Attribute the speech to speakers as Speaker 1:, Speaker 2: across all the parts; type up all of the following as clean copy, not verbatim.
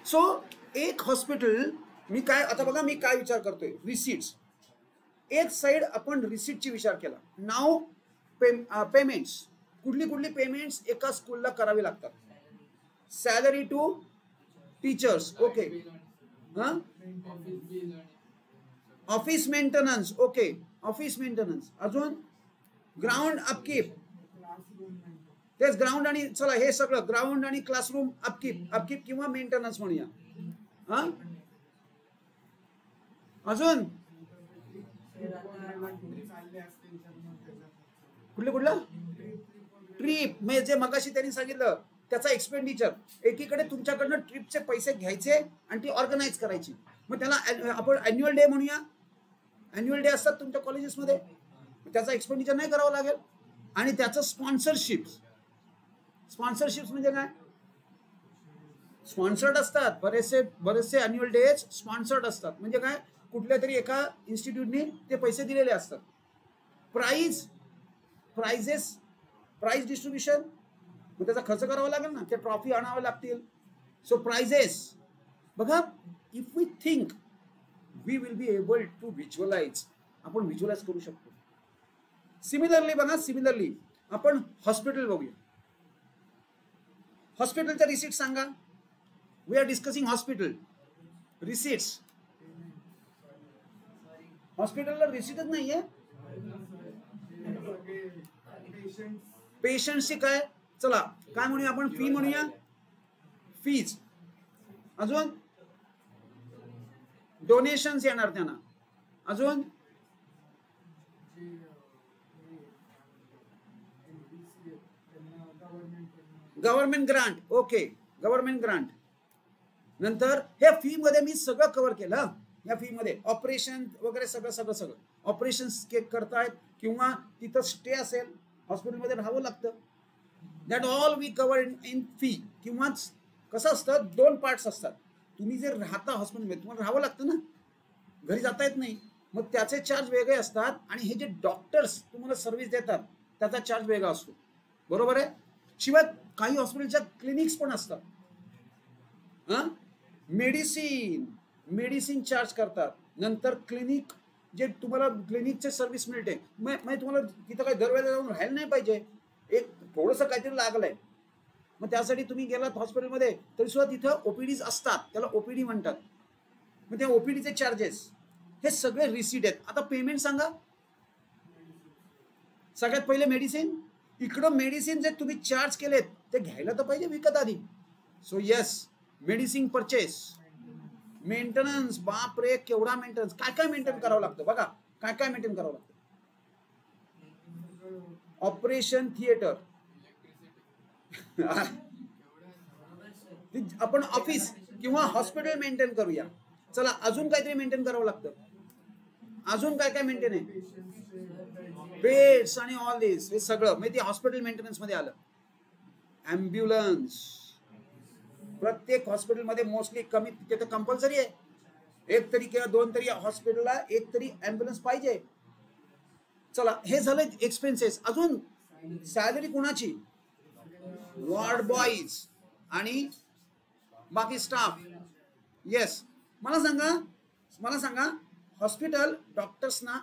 Speaker 1: So एक hospital, मी काय आता बघा मी काय विचार करतोय, रिसीट्स. एक साइड आपण रिसीटची विचार केला. नाव पेमेंट्स, कुठली कुठली पेमेंट्स एका स्कूलला करावी लागतात. Salary to teachers, okay. हां, office maintenance, okay, office maintenance. अजून ग्राउंड अपकीप, तेच ग्राउंड आणि चला हे सगळं ग्राउंड आणि क्लासरूम अपकीप किंवा मेंटेनन्स म्हणूया. हा, अजून कुठलं ट्रिप, म्हणजे जे मगाशी त्यांनी सांगितलं त्याचा एक्सपेंडिचर. एकीकडे तुमच्याकडनं ट्रिपचे पैसे घ्यायचे आणि ती ऑर्गनाईज करायची. मग त्याला आपण अॅन्युअल डे म्हणूया. अॅन्युअल डे असतात तुमच्या कॉलेजेसमध्ये, त्याचा एक्सपेंडिचर नाही करावं लागेल. आणि त्याचं स्पॉन्सरशिप्स म्हणजे काय, स्पॉन्सर्ड असतात. बरेचसे अॅन्युअल डेज स्पॉन्सर्ड असतात. म्हणजे काय, कुठल्या तरी एका इन्स्टिट्यूटने ते पैसे दिलेले असतात. प्राइज डिस्ट्रीब्युशन, मग त्याचा खर्च करावा लागेल ना, ते ट्रॉफी आणावे लागतील. सो प्राइजेस बघा, if we think we will be able to visualise, आपण व्हिज्युअलाइज करू शकतो. सिमिलरली आपण हॉस्पिटल बघूया. हॉस्पिटलच्या रिसीट सांगा. We are discussing hospital receipts. हॉस्पिटलला रिसीटच नाहीये. पेशंटची काय, चला काय म्हणूया आपण, फी म्हणूया, फीज. अजून डोनेशन्स येणार त्यांना. अजून government grant, okay, government grant. नंतर हे फी मध्ये मी सगळं कव्हर केलं. या फी मध्ये ऑपरेशन वगैरे सगळं ऑपरेशन्स करतायत किंवा तिथं स्टे असेल, हॉस्पिटलमध्ये राहावं लागतं. That all we cover in fee. किंवा कसं असतं, दोन पार्ट्स असतात. तुम्ही जर राहता हॉस्पिटलमध्ये, तुम्हाला राहावं लागतं ना, घरी जाता येत नाही, मग त्याचे चार्ज वेगळे असतात. आणि हे जे डॉक्टर्स तुम्हाला सर्व्हिस देतात त्याचा चार्ज वेगळा असतो, बरोबर आहे. शिवाय काही हॉस्पिटलच्या क्लिनिक्स पण असतात. हां, मेडिसिन चार्ज करतात. नंतर क्लिनिक, जे तुम्हाला क्लिनिकचे सर्व्हिस मिळते, मग तुम्हाला तिथं काही दरवेळेला जाऊन राहायला नाही पाहिजे. एक थोडंसं काहीतरी लागलंय, मग त्यासाठी तुम्ही गेलात हॉस्पिटलमध्ये, तरी सुद्धा तिथं ओपीडीज असतात, त्याला ओपीडी म्हणतात. मग त्या ओपीडीचे चार्जेस, हे सगळे रिसीट आहेत. आता पेमेंट सांगा. सगळ्यात पहिले मेडिसिन. इकडं मेडिसिन जे तुम्ही चार्ज केलेत ते घ्यायला तर पाहिजे विकत आधी. So yes, medicine purchase. Maintenance, बाप रे केवढा मेंटेनन्स, काय मेंटेन करावं लागतं बघा, काय मेंटेन करावं लागतं. ऑपरेशन थिएटर, आपण ऑफिस किंवा हॉस्पिटल मेंटेन करूया. चला अजून काहीतरी मेंटेन करावं लागतं. अजून काय मेंटेन आहे, बेड्स आणि ऑल दिस, हे सगळं म्हणजे हॉस्पिटल मेंटेनन्स मध्ये आलं. ॲम्ब्युलन्स, प्रत्येक हॉस्पिटलमध्ये मोस्टली कमी ते तर कंपल्सरी आहे, एक तरी किंवा दोन तरी हॉस्पिटलला एक तरी ॲम्ब्युलन्स पाहिजे. चला हे झालं एक्सपेन्सेस. अजून सॅलरी कोणाची, वॉर्ड बॉईज आणि बाकी स्टाफ. येस, मला सांगा हॉस्पिटल डॉक्टर्सना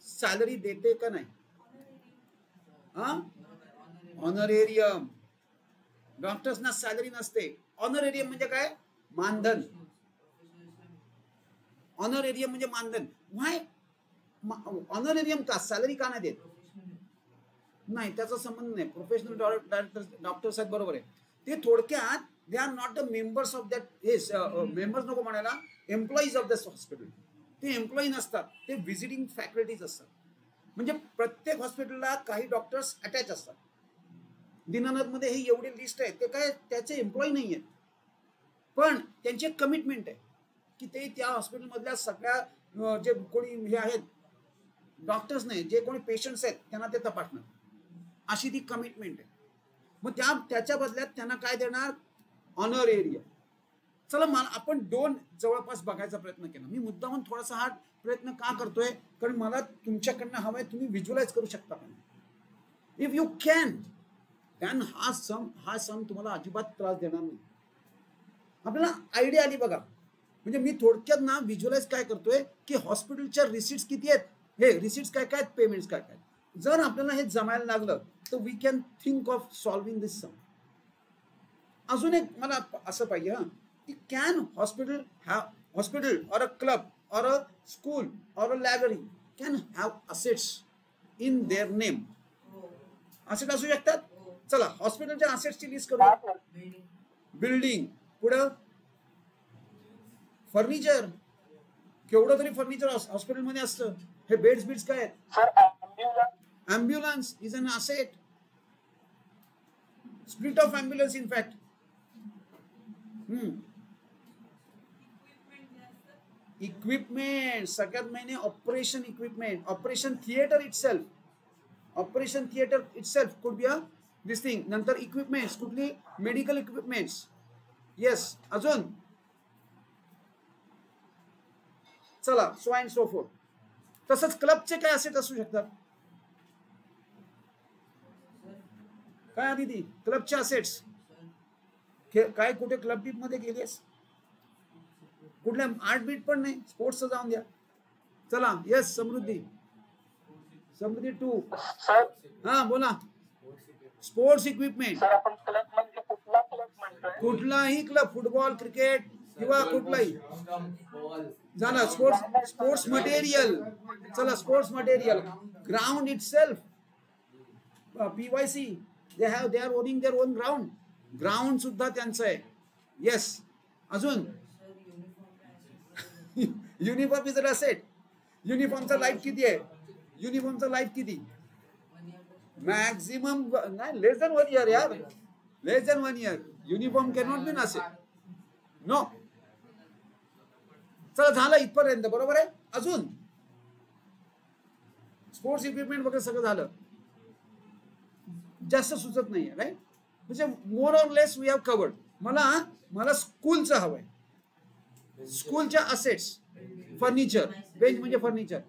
Speaker 1: सॅलरी देते का नाही. ऑनरेरियम, डॉक्टर्सना सॅलरी नसते. ऑनरेरियम म्हणजे काय, मानधन. ऑनरेरियम म्हणजे मानधन. व्हाय ऑनरेरियम का, सॅलरी का नाही देत. नाही, त्याचा संबंध नाही. प्रोफेशनल डॉक्टर्स आहेत, बरोबर आहे. ते थोडक्यात they are not the members of that, members नको म्हणायला, एम्प्लॉईज ऑफ दिस हॉस्पिटल. ते एम्प्लॉई नसतात, ते व्हिजिटिंग फॅकल्टीज असतात. म्हणजे प्रत्येक हॉस्पिटलला काही डॉक्टर्स अटॅच असतात. दीनानाथमध्ये ही एवढी लिस्ट आहे, ते काय त्याचे एम्प्लॉई नाही आहेत, पण त्यांची एक कमिटमेंट आहे की ते त्या हॉस्पिटलमधल्या सगळ्या जे कोणी हे आहेत डॉक्टर्स नाही, जे कोणी पेशंट्स आहेत त्यांना ते तपासणार, अशी ती कमिटमेंट आहे. मग त्याच्या बदल्यात त्यांना काय देणार, ऑनर एरिया. चला आपण दोन जवळपास बघायचा प्रयत्न केला. मी मुद्दामून थोडासा हा प्रयत्न का करतोय, कारण मला तुमच्याकडनं हवंय तुम्ही व्हिज्युअलाइज करू शकता. इफ यू कॅन, हा सम तुम्हाला अजिबात त्रास देणार नाही. आपल्याला आयडिया आली बघा. म्हणजे मी थोडक्यात ना व्हिज्युअलाइज काय करतोय की हॉस्पिटलच्या रिसिट्स किती आहेत, हे रिसिट्स काय काय, पेमेंट्स काय काय. जर आपल्याला हे जमायला लागलं तर we can think of solving this sum. अजून एक मला असं पाहिजे हा की कॅन हॉस्पिटल और अ क्लब और a school or a library can have assets in their name. Asset असू शकतात. चला हॉस्पिटलच्या असेट्सची लिस्ट करू. बिल्डिंग, पुढं फर्निचर, केवढं तरी फर्निचर हॉस्पिटलमध्ये असतं. हे बेड्स बिड्स काय आहेत. Ambulance is an asset. Split of ambulance in fact. Equipment सगळ्यात महिने operation equipment, operation theatre itself, operation theatre itself could be a this thing. नंतर इक्विपमेंट्स कुठली, मेडिकल इक्विपमेंट्स. येस, अजून चला सो अँड सो फोर्थ. तसंच क्लबचे काय asset असू शकतात. काय आधी ती क्लबचे असेट्स काय, कुठे क्लब बीट मध्ये गेलीस, कुठल्या आर्ट बीट पण नाही, स्पोर्ट्स जाऊन द्या. चला येस समृद्धी, समृद्धी 2. हा बोला. स्पोर्ट्स इक्विपमेंट, कुठलाही क्लब, फुटबॉल, क्रिकेट किंवा कुठलाही झाला. Sports material. चला sports material. Ground itself, PYC they are owning their own ground. Ground सुद्धा त्यांचं आहे. येस, अजून युनिफॉर्म इज अ असेट. युनिफॉर्मचा लाईफ किती आहे, युनिफॉर्मचा लाईफ किती, मॅक्झिमम नाही, लेस दॅन 1 इयर यार, less than 1 year. Uniform can not be an asset. No. चला झालं इथपर्यंत, बरोबर आहे. अजून स्पोर्ट्स इक्विपमेंट वगैरे सगळं झालं. जास्त सुचत नाहीये राईट. म्हणजे more or less we have covered. मला स्कूलचं हवंय. स्कूलच्या असेट्स, फर्निचर, बेंच म्हणजे furniture,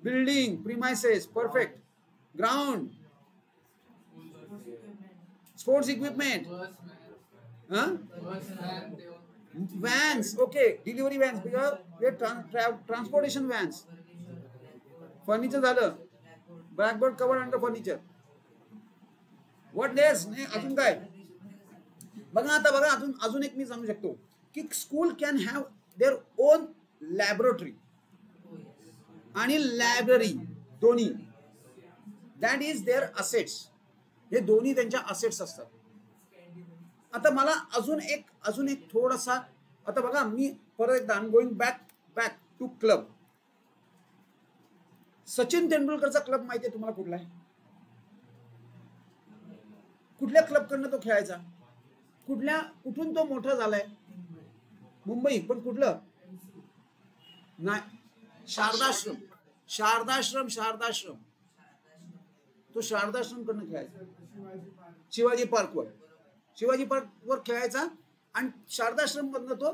Speaker 1: building, premises, perfect, ground, sports equipment, vans, okay, delivery vans, transportation vans, furniture झालं, blackboard cover under furniture. What less, अजून काय बघा. आता बघा अजून एक मी सांगू शकतो की school can have their own laboratory आणि लायब्ररी, दोन्ही. That is their assets. हे दोन्ही त्यांच्या असेट्स असतात. आता मला अजून एक थोडासा, आता बघा मी परत एकदा going back to club. Sachin तेंडुलकरचा क्लब माहिती आहे तुम्हाला कुठला आहे, कुठल्या क्लब कडनं तो खेळायचा, कुठून तो मोठा झालाय, मुंबई. पण कुठलं नाही, शारदाश्रम. तो शारदाश्रम कडनं खेळायचा. शिवाजी पार्कवर खेळायचा आणि शारदाश्रम मधनं तो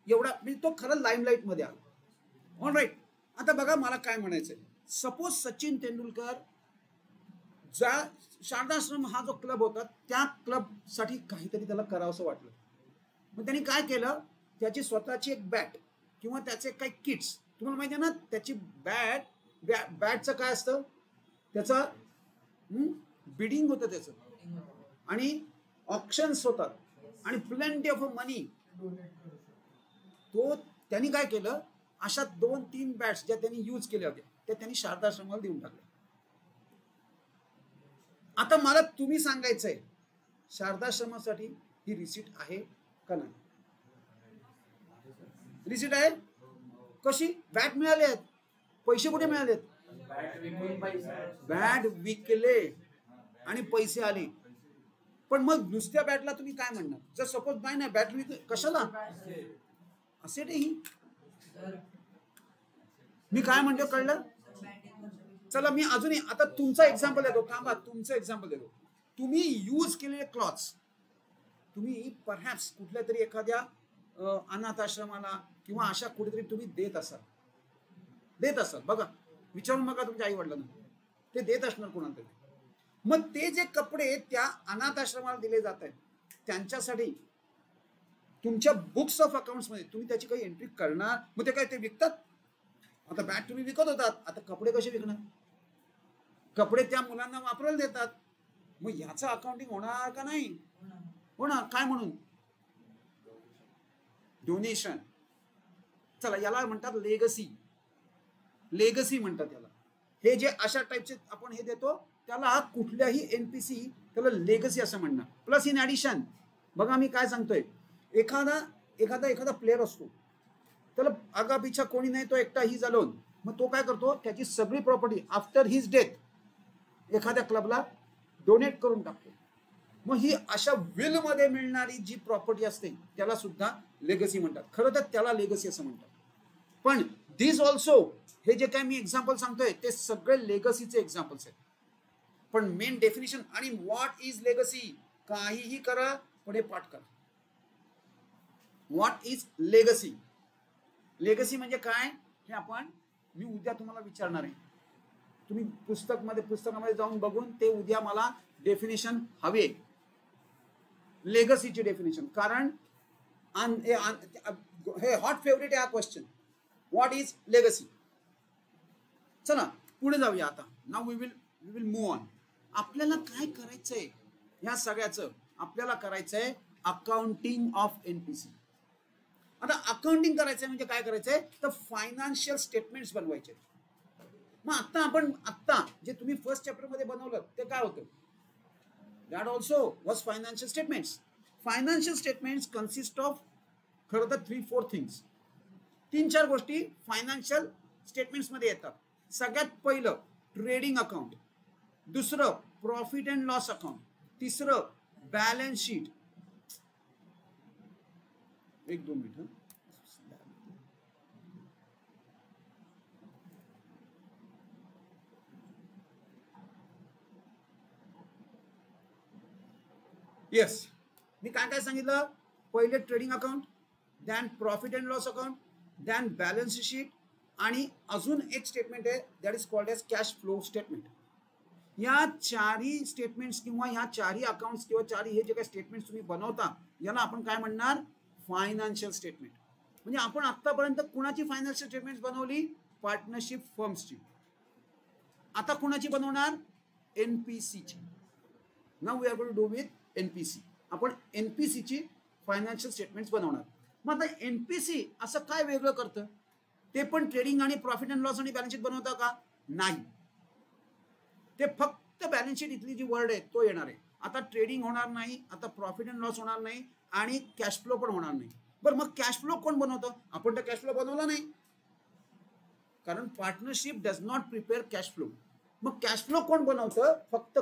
Speaker 1: एवढा, म्हणजे तो खरं लाईमलाईट मध्ये आला. All right. आता बघा मला काय म्हणायचंय. सपोज सचिन तेंडुलकर शारदाश्रम हा जो क्लब होता त्या क्लब साठी काहीतरी त्याला करावंसं वाटलं. मग त्यांनी काय केलं, त्याची स्वतःची एक बॅट किंवा त्याचे काही किट्स, तुम्हाला माहिती आहे ना, त्याची बॅटचं काय असतं, त्याचं बिडिंग होतं त्याचं, आणि ऑप्शन्स होतात आणि प्लेंटी ऑफ मनी. तो त्यांनी काय केलं, अशा 2-3 बॅट्स ज्या त्यांनी यूज केल्या होत्या त्या त्यांनी शारदाश्रमाला देऊन टाकल्या. आता मला तुम्ही सांगायचंय शारदाश्रमासाठी ही रिसीट आहे का नाही. रिसीट आहे. कशी, बॅट मिळाले आहेत, पैसे कुठे मिळालेत, बॅट विकले आणि पैसे आले. पण मग नुसत्या बॅटला तुम्ही काय म्हणणार. जर सपोज नाही बॅट विकले कशाला, असेट ही. मी काय म्हणतो कळलं. चला मी अजूनही आता तुमचा एक्झाम्पल देतो, थांबा, तुमचं एक्झाम्पल देतो. तुम्ही यूज केलेले क्लॉथ्स तुम्ही परहॅप्स कुठल्या तरी एखाद्या अनाथ आश्रमाला किंवा अशा कुठेतरी तुम्ही देत असाल बघा, विचारून बघा तुमच्या आई वडिलांना, ते देत असणार कोणाला तरी. मग ते जे कपडे त्या अनाथ आश्रमाला दिले जात आहेत त्यांच्यासाठी तुमच्या बुक्स ऑफ अकाउंट्स मध्ये तुम्ही त्याची काही एंट्री करणार, मग ते काय ते विकतात. आता बॅट तुम्ही विकत होतात, आता कपडे कसे विकणार, कपडे त्या मुलांना वापरायला देतात, मग याचं अकाउंटिंग होणार का नाही होणार. काय म्हणून डोनेशन. चला याला म्हणतात लेगसी, लेगसी म्हणतात याला. हे जे अशा टाईपचे आपण हे देतो त्याला कुठल्याही एनपीसी त्याला लेगसी असं म्हणणार. प्लस इन ऍडिशन बघा मी काय सांगतोय, एखादा प्लेअर असतो, त्याला आगापिछा कोणी नाही, तो एकटा ही झालो, मग तो काय करतो त्याची सगळी प्रॉपर्टी आफ्टर हिज डेथ एखाद्या क्लबला डोनेट करून टाकतो. मग ही अशा विल मध्ये मिळणारी जी प्रॉपर्टी असते त्याला सुद्धा लेगसी म्हणतात. खरं तर त्याला लेगसी असं म्हणतात. पण दिस ऑल्सो, हे जे काय मी एक्झाम्पल सांगतोय ते सगळे लेगसीचे एक्झाम्पल्स आहेत. पण मेन डेफिनेशन आणि व्हॉट इज लेगसी, काहीही करा पुढे पाठ करा. व्हॉट इज लेगसी, लेगसी म्हणजे काय हे मी उद्या तुम्हाला विचारणार आहे. तुम्ही पुस्तकामध्ये जाऊन बघून ते उद्या मला डेफिनेशन हवे, लेगसीची डेफिनेशन. कारण हे हॉट फेवरेट आहे हा क्वेश्चन, व्हॉट इज लेगसी. चला पुढे जाऊया आता. Now we will move on. आपल्याला काय करायचंय या सगळ्याचं, आपल्याला करायचंय अकाउंटिंग ऑफ एनपीसी. आता अकाउंटिंग करायचंय म्हणजे काय करायचंय तर फायनान्शियल स्टेटमेंट्स बनवायचे. मग आता जे तुम्ही फर्स्ट चॅप्टर मध्ये बनवलं ते काय होतं, that also was financial statements. Financial statements consist of खरं तर 3-4 थिंग्स, 3-4 गोष्टी फायनान्शियल स्टेटमेंट्स मध्ये येतात. सगळ्यात पहिलं ट्रेडिंग अकाउंट, दुसरं प्रॉफिट अँड लॉस अकाउंट, तिसरं बॅलन्स शीट. 1-2 मिनिट. येस, मी काय काय सांगितलं, पहिले trading account, then profit and loss account, then balance sheet, आणि अजून एक स्टेटमेंट आहे that is called as cash flow statement. या चारही स्टेटमेंट्स किंवा या चारही अकाउंट्स किंवा चारही हे जे काही स्टेटमेंट्स तुम्ही बनवता याला आपण काय म्हणणार, फायनान्शियल स्टेटमेंट. म्हणजे आपण आतापर्यंत कुणाची फायनान्शियल स्टेटमेंट्स बनवली, पार्टनरशिप फर्म्सची. आता कुणाची बनवणार, एनपीसीची. Now we are going to do with NPC. आपण एनपीसीची फायनान्शियल स्टेटमेंट्स बनवणार. मग आता एनपीसी असं काय वेगळं करतं, ते पण ट्रेडिंग आणि प्रॉफिट अँड लॉस आणि बॅलन्स शीट बनवता का, नाही. ते फक्त बॅलन्स शीट इथली जी वर्ड आहे तो येणार आहे. आता ट्रेडिंग होणार नाही, आता प्रॉफिट अँड लॉस होणार नाही, आणि कॅश फ्लो पण होणार नाही. बरं मग कॅश फ्लो कोण बनवतं, आपण तर कॅश फ्लो बनवला नाही, कारण partnership does not prepare cash flow. मग कॅश फ्लो कोण बनवतं, फक्त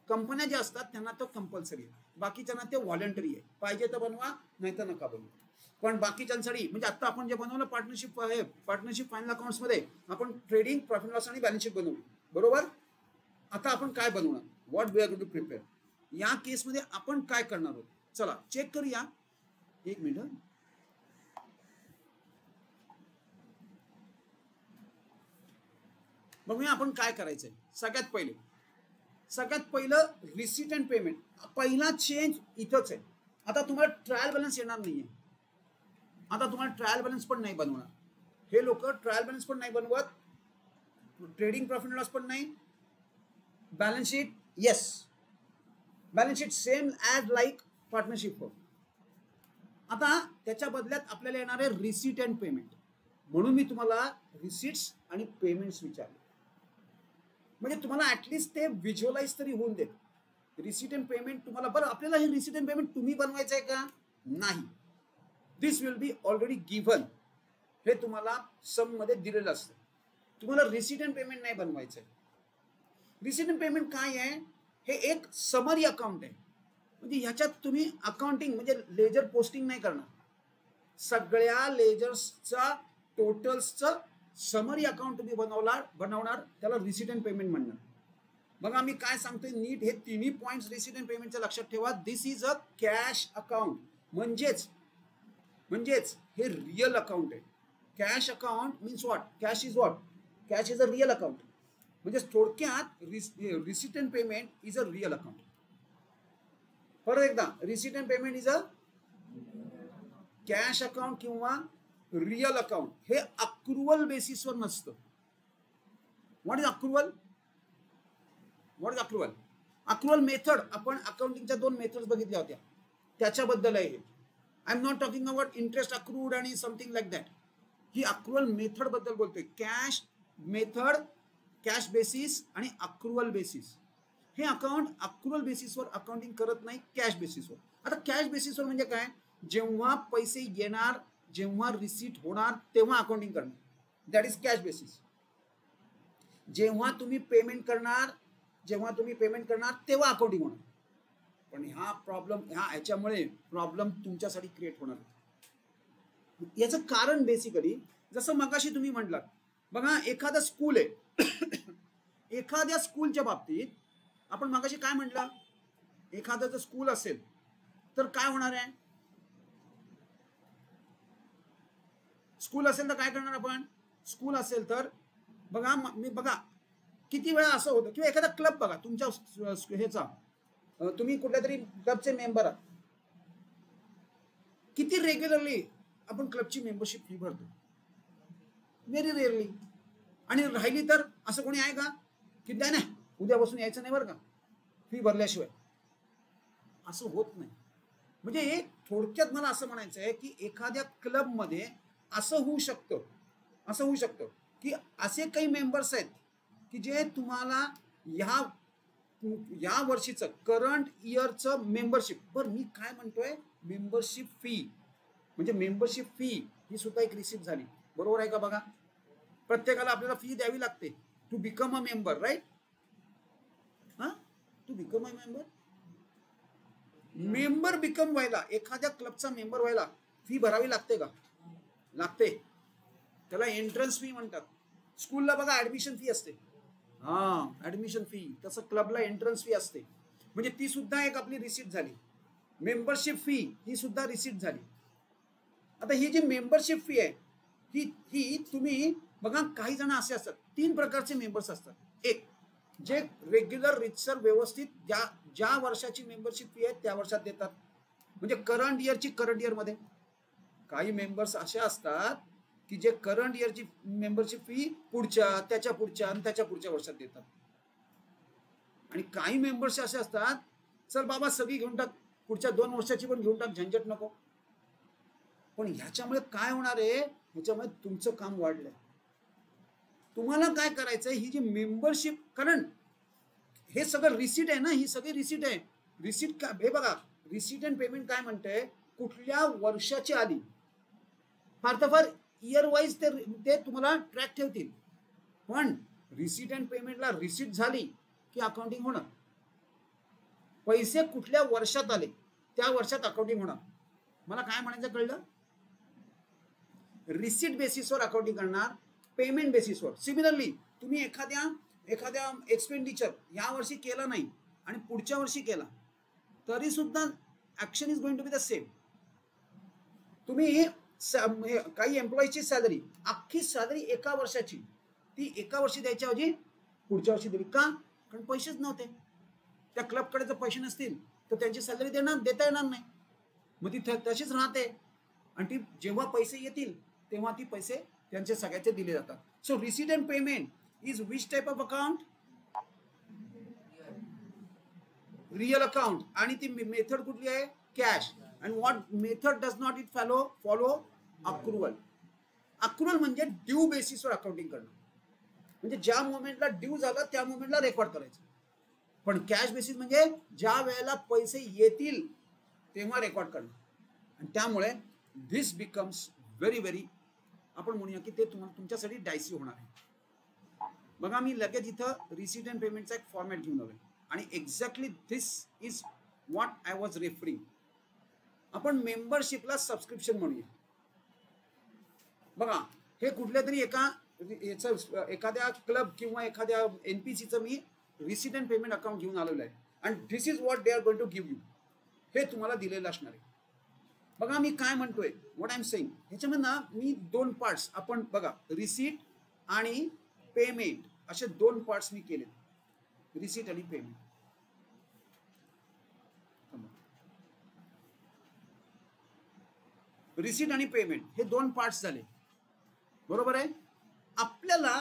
Speaker 1: कंपन्या ज्या असतात त्यांना तो कंपल्सरी आहे, बाकीच्यांना ते व्हॉलंटरी आहे. पाहिजे तर बनवा, नाही तर नका बनवा. पण बाकीच्यांसाठी म्हणजे आता आपण जे बनवलं पार्टनरशिप फायनल अकाउंट्स मध्ये आपण ट्रेडिंग, प्रॉफिट लॉस आणि बॅलन्स शीट बनवली, बरोबर. आता आपण काय बनवणार, what we are going to prepare. या केसमध्ये आपण काय करणार आहोत, चला चेक करूया. 1 मिनिट. बघूया आपण काय करायचंय. सगळ्यात पहिलं रिसीट अँड पेमेंट. पहिला चेंज इथंच आहे. आता तुम्हाला ट्रायल बॅलन्स येणार नाहीये, आता तुम्हाला ट्रायल बॅलन्स पण नाही बनवणार. हे लोक ट्रायल बॅलन्स पण नाही बनवत, ट्रेडिंग प्रॉफिट लॉस पण नाही, balance sheet yes, balance sheet same as like partnership firm. आता त्याच्या बदल्यात आपल्याला येणार आहे रिसीट अँड पेमेंट. म्हणून मी तुम्हाला रिसीट्स आणि पेमेंट्स विचारले, म्हणजे तुम्हाला ऍटलिस्ट ते व्हिज्युअलाइज तरी होऊन देत. रिसीट अँड पेमेंट तुम्हाला, बरं आपल्याला हे रिसीट अँड पेमेंट तुम्ही बनवायचं आहे का, नाही. दिस विल बी ऑलरेडी गिव्हन, हे तुम्हाला सम मध्ये दिलेलं असतं. तुम्हाला रिसीट अँड पेमेंट नाही बनवायचं आहे. रिसीट अँड पेमेंट काय आहे, हे एक समरी अकाउंट आहे. म्हणजे ह्याच्यात तुम्ही अकाउंटिंग म्हणजे लेजर पोस्टिंग नाही करणार, सगळ्या लेजर्सचा टोटल्सचं समरी अकाउंट तुम्ही बनवणार, त्याला रिसीट अँड पेमेंट म्हणणार. बघा मी काय सांगतोय नीट, हे तिन्ही पॉइंट्स रिसीट अँड पेमेंटच्या लक्षात ठेवा. This is a cash account, म्हणजेच हे रिअल अकाउंट आहे. Cash account means what, cash is a real account. म्हणजे थोडक्यात receipt and payment is a real account. परत एकदा, receipt and payment is a cash account किंवा रिअल अकाउंट हे accrual बेसिसवर नसतं. What is accrual? What is accrual? Accrual method आपण अकाउंटिंगच्या 2 मेथड्स बघितल्या होत्या, त्याच्याबद्दल आहे. I am not talking about interest accrued आणि समथिंग लाईक दॅट. ही अक्रुवल मेथड बद्दल बोलतोय. कॅश मेथड, कॅश बेसिस आणि अक्रुवल बेसिस. हे अकाउंट अक्रुवल बेसिसवर अकाउंटिंग करत नाही, कॅश बेसिसवर. आता कॅश बेसिसवर म्हणजे काय? जेव्हा पैसे येणार, जेव्हा रिसीट होणार तेव्हा अकाउंटिंग करणार, दॅट इज कॅश बेसिस. जेव्हा तुम्ही पेमेंट करणार तेव्हा अकाउंटिंग होणार. पण ह्याच्यामुळे प्रॉब्लेम तुमच्यासाठी क्रिएट होणार. याचं कारण बेसिकली जसं मगाशी तुम्ही म्हटलात बघा, एखादा स्कूल आहे एखाद्या स्कूलच्या बाबतीत आपण मगाशी काय म्हटलं, एखादा जर स्कूल असेल तर काय होणार आहे? स्कूल असेल तर काय करणार आपण? स्कूल असेल तर बघा किती वेळा असं होतं, किंवा एखादा क्लब बघा तुमच्या ह्याचा, तुम्ही कुठल्या तरी क्लबचे मेंबर आहात, किती रेग्युलरली आपण क्लबची मेंबरशिप फी भरतो? Very rarely. आणि राहिली तर असं कोणी आहे का की नाही उद्यापासून यायचं नाही बरं का फी भरल्याशिवाय? असं होत नाही. म्हणजे थोडक्यात मला असं म्हणायचं आहे की एखाद्या क्लबमध्ये असं होऊ शकतं की असे काही मेंबर्स आहेत की जे तुम्हाला या वर्षीचं करंट इयरचं मेंबरशिप, बरं मी काय म्हणतोय, मेंबरशिप फी म्हणजे मेंबरशिप फी ही सुद्धा एक रिसिप्ट झाली. बरोबर आहे का? बघा, प्रत्येकाला आपल्याला फी द्यावी लागते to become a member, right? To become a member become व्हायला, एखाद्या क्लबचा मेंबर व्हायला फी भरावी लागते का? लागते. त्याला एंट्रन्स फी म्हणतात. स्कूलला बघा ऍडमिशन फी असते, ऍडमिशन फी, तसं क्लबला एंट्रन्स फी असते. म्हणजे ती सुद्धा एक आपली रिसिप्ट झाली. मेंबरशिप फी ही सुद्धा रिसिप्ट झाली. आता ही जी मेंबरशिप फी आहे ही तुम्ही बघा, काही जण असे असतात, 3 प्रकारचे मेंबर्स असतात. एक जे रेग्युलर रितसर व्यवस्थित ज्या वर्षाची मेंबरशिप फी आहे त्या वर्षात देतात, म्हणजे करंट इयर मध्ये. काही मेंबर्स असे असतात की जे करंट इयरची मेंबरशिप फी त्याच्या पुढच्या वर्षात देतात. आणि काही मेंबर्स असे असतात, चल बाबा सगळी घेऊन टाक, पुढच्या 2 वर्षाची पण घेऊन टाक, झंझट नको. पण ह्याच्यामुळे काय होणार आहे? ह्याच्यामुळे तुमचं काम वाढलंय. तुम्हाला काय करायचंय, ही जी मेंबरशिप, कारण हे सगळं रिसीट आहे ना, ही सगळी रिसीट आहे. रिसीट का हे बघा, रिसीट अँड पेमेंट काय म्हणते, कुठल्या वर्षाची आली, फार तर फार इयर वाईज ते तुम्हाला ट्रॅक ठेवतील. पण रिसीट अँड पेमेंटला रिसीट झाली की अकाउंटिंग होणार. पैसे कुठल्या वर्षात आले त्या वर्षात अकाउंटिंग होणार. मला काय म्हणायचं कळलं? रिसीट बेसिसवर अकाउंटिंग करणार, पेमेंट बेसिसवर. सिमिलरली तुम्ही एखाद्या एक्सपेंडिचर या वर्षी केला नाही आणि पुढच्या वर्षी केला तरी सुद्धा action is going to be the same. तुम्ही काही एम्प्लॉईची सॅलरी, अख्खी सॅलरी एका वर्षाची, ती एका वर्षी द्यायच्या ऐवजी पुढच्या वर्षी दिली. का? कारण पैसेच नव्हते. त्या क्लबकडे जर पैसे नसतील तर त्यांची सॅलरी देता येणार नाही, मग ती तशीच राहते. आणि ती जेव्हा पैसे येतील तेव्हा ती पैसे त्यांचे सगळ्याचे दिले जातात. So receipt and payment is which type of account? Real account. आणि ती मेथड कुठली आहे? Cash. And what method does not it follow? Accrual. Accrual म्हणजे ड्यू बेसिसवर अकाउंटिंग करणं, म्हणजे ज्या मोमेंटला ड्यू झालं त्या मोमेंटला रेकॉर्ड करायचं. पण कॅश बेसिस म्हणजे ज्या वेळेला पैसे येतील तेव्हा रेकॉर्ड करणं. आणि त्यामुळे दिस बिकम्स व्हेरी आपण म्हणूया की ते तुमच्यासाठी डायसी होणार आहे. बघा, मी लगेच इथं रिसीट अँड पेमेंटचा एक फॉर्मॅट घेऊन आलोय आणि exactly this is what I was referring. आपण मेंबरशिपला सबस्क्रिप्शन म्हणूया. बघा, हे कुठल्या तरी एखाद्या क्लब किंवा एखाद्या एनपीसीचं मी रिसीट अँड पेमेंट अकाउंट घेऊन आलेलं आहे. आणि this is what they are going to give you. हे तुम्हाला दिलेलं असणार आहे. बघा, मी काय म्हणतोय, व्हॉट आय एम सेइंग, ह्याच्यामधनं मी 2 पार्ट्स, आपण बघा रिसीट आणि पेमेंट असे 2 पार्ट्स मी केले. रिसीट आणि पेमेंट. रिसीट आणि पेमेंट हे दोन पार्ट्स झाले, बरोबर आहे. आपल्याला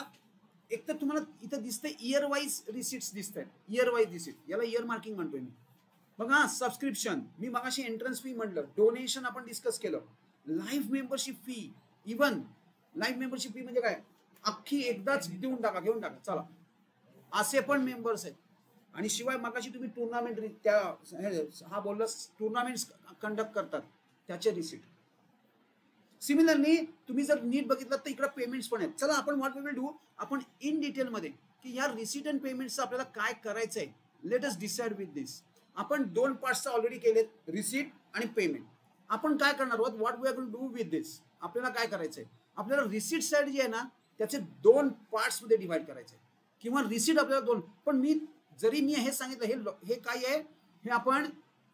Speaker 1: एक तर तुम्हाला इथं दिसतंय इयर वाईज रिसीट्स दिसत आहेत, इयर वाईज रिसीट, याला इयर मार्किंग म्हणतोय मी. बघा सबस्क्रिप्शन, मी मगाशी एंट्रन्स फी म्हटलं, डोनेशन आपण डिस्कस केलं, life membership fee, even life membership fee म्हणजे काय, अख्खी एकदाच देऊन टाका, घेऊन टाका चला, असे पण मेंबर्स आहेत. आणि शिवाय मगाशी तुम्ही टुर्नामेंट त्या हा बोलला टुर्नामेंट्स कंडक्ट करतात त्याचे रिसीट. सिमिलरली तुम्ही जर नीट बघितलं तर इकडे पेमेंट्स पण आहेत. चला आपण व्हॉट वी विल डू, आपण इन डिटेल मध्ये की या रिसीट अँड पेमेंट्सचं आपल्याला काय करायचंय, let us decide with this. आपण दोन पार्ट्स ऑलरेडी केलेत, रिसीट आणि पेमेंट. आपण काय करणार आहोत, what we are going to do with this, आपल्याला काय करायचंय, आपल्याला रिसीट साइड जी आहे ना त्याचे दोन पार्ट्स मध्ये डिवाइड करायचंय, किंवा रिसीट आपल्याला दोन. पण मी जरी मी हे सांगितलं हे काय आहे, हे आपण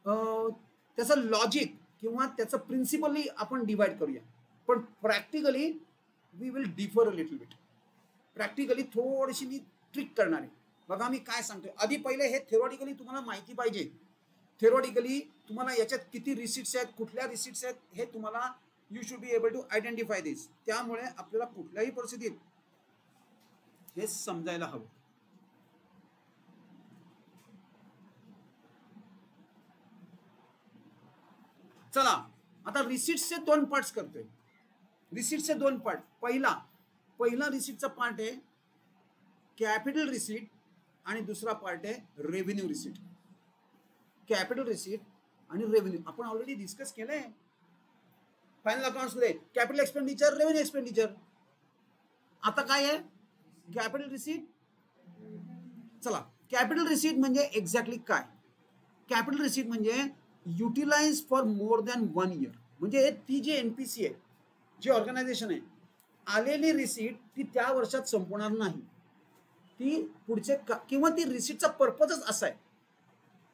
Speaker 1: त्याचं लॉजिक किंवा त्याचं प्रिन्सिपली आपण डिवाइड करूया, पण practically we will differ a little bit. Practically थोडीशी मी ट्रिक करणार आहे. बघा मी काय सांगतोय, आधी पहिले हे थेरॉटिकली तुम्हाला माहिती पाहिजे. थेरॉटिकली तुम्हाला याच्यात किती रिसीट्स आहेत, कुठल्या रिसीट्स आहेत, हे तुम्हाला you should be able to identify this. त्यामुळे आपल्याला कुठल्याही परिस्थितीत हे समजायला हवं. चला आता रिसीट्सचे दोन पार्ट्स करतोय. रिसीट्सचे दोन पार्ट, पहिला रिसीटचा पार्ट आहे कॅपिटल रिसीट आणि दुसरा पार्ट आहे रेव्हेन्यू रिसीट. कॅपिटल रिसीट आणि रेव्हेन्यू आपण ऑलरेडी डिस्कस केलंय फायनल अकाउंट्स मध्ये, कॅपिटल एक्सपेंडिचर, रेव्हेन्यू एक्सपेंडिचर. आता काय आहे कॅपिटल रिसीट. चला कॅपिटल रिसीट म्हणजे एक्झॅक्टली काय, कॅपिटल रिसीट म्हणजे utilise for more than 1 year. म्हणजे ती जी एनपीसी आहे, जी ऑर्गनायझेशन आहे, आलेली रिसीट ती त्या वर्षात संपणार नाही, ती पुढचे किंवा ती रिसीटचा पर्पजच असा आहे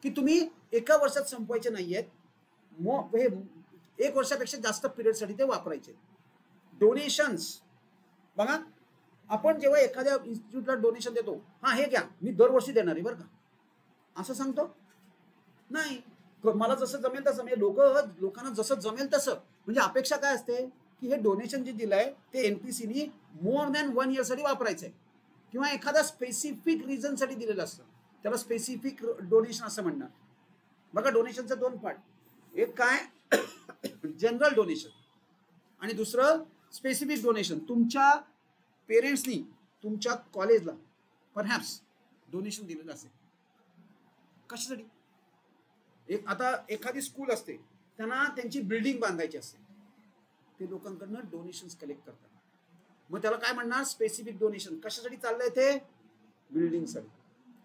Speaker 1: की तुम्ही एका वर्षात संपवायचे नाहीयेत, हे 1 वर्षापेक्षा जास्त पिरियडसाठी ते वापरायचे. डोनेशन्स बघा, आपण जेव्हा एखाद्या इन्स्टिट्यूटला डोनेशन देतो, हा हे घ्या मी दरवर्षी देणार आहे बरं का, असं सांगतो नाही. मला जसं जमेल तसं, म्हणजे लोकांना जसं जमेल तसं. म्हणजे अपेक्षा काय असते की हे डोनेशन जे दिलंय ते एनपीसीनी मोर दॅन 1 इयर साठी वापरायचंय, किंवा एखाद्या स्पेसिफिक रिझन साठी दिलेलं असतं, त्याला स्पेसिफिक डोनेशन असं म्हणणार. बघा डोनेशनचे दोन पार्ट, एक काय जनरल डोनेशन आणि दुसरं स्पेसिफिक डोनेशन. तुमच्या पेरेंट्सनी तुमच्या कॉलेजला परहॅप्स डोनेशन दिलेलं असेल, कशासाठी, आता एखादी स्कूल असते, त्यांना त्यांची बिल्डिंग बांधायची असते, ते लोकांकडनं डोनेशन्स कलेक्ट करतात. मग त्याला काय म्हणणार, स्पेसिफिक डोनेशन. कशासाठी चाललंय ते, बिल्डिंगसाठी.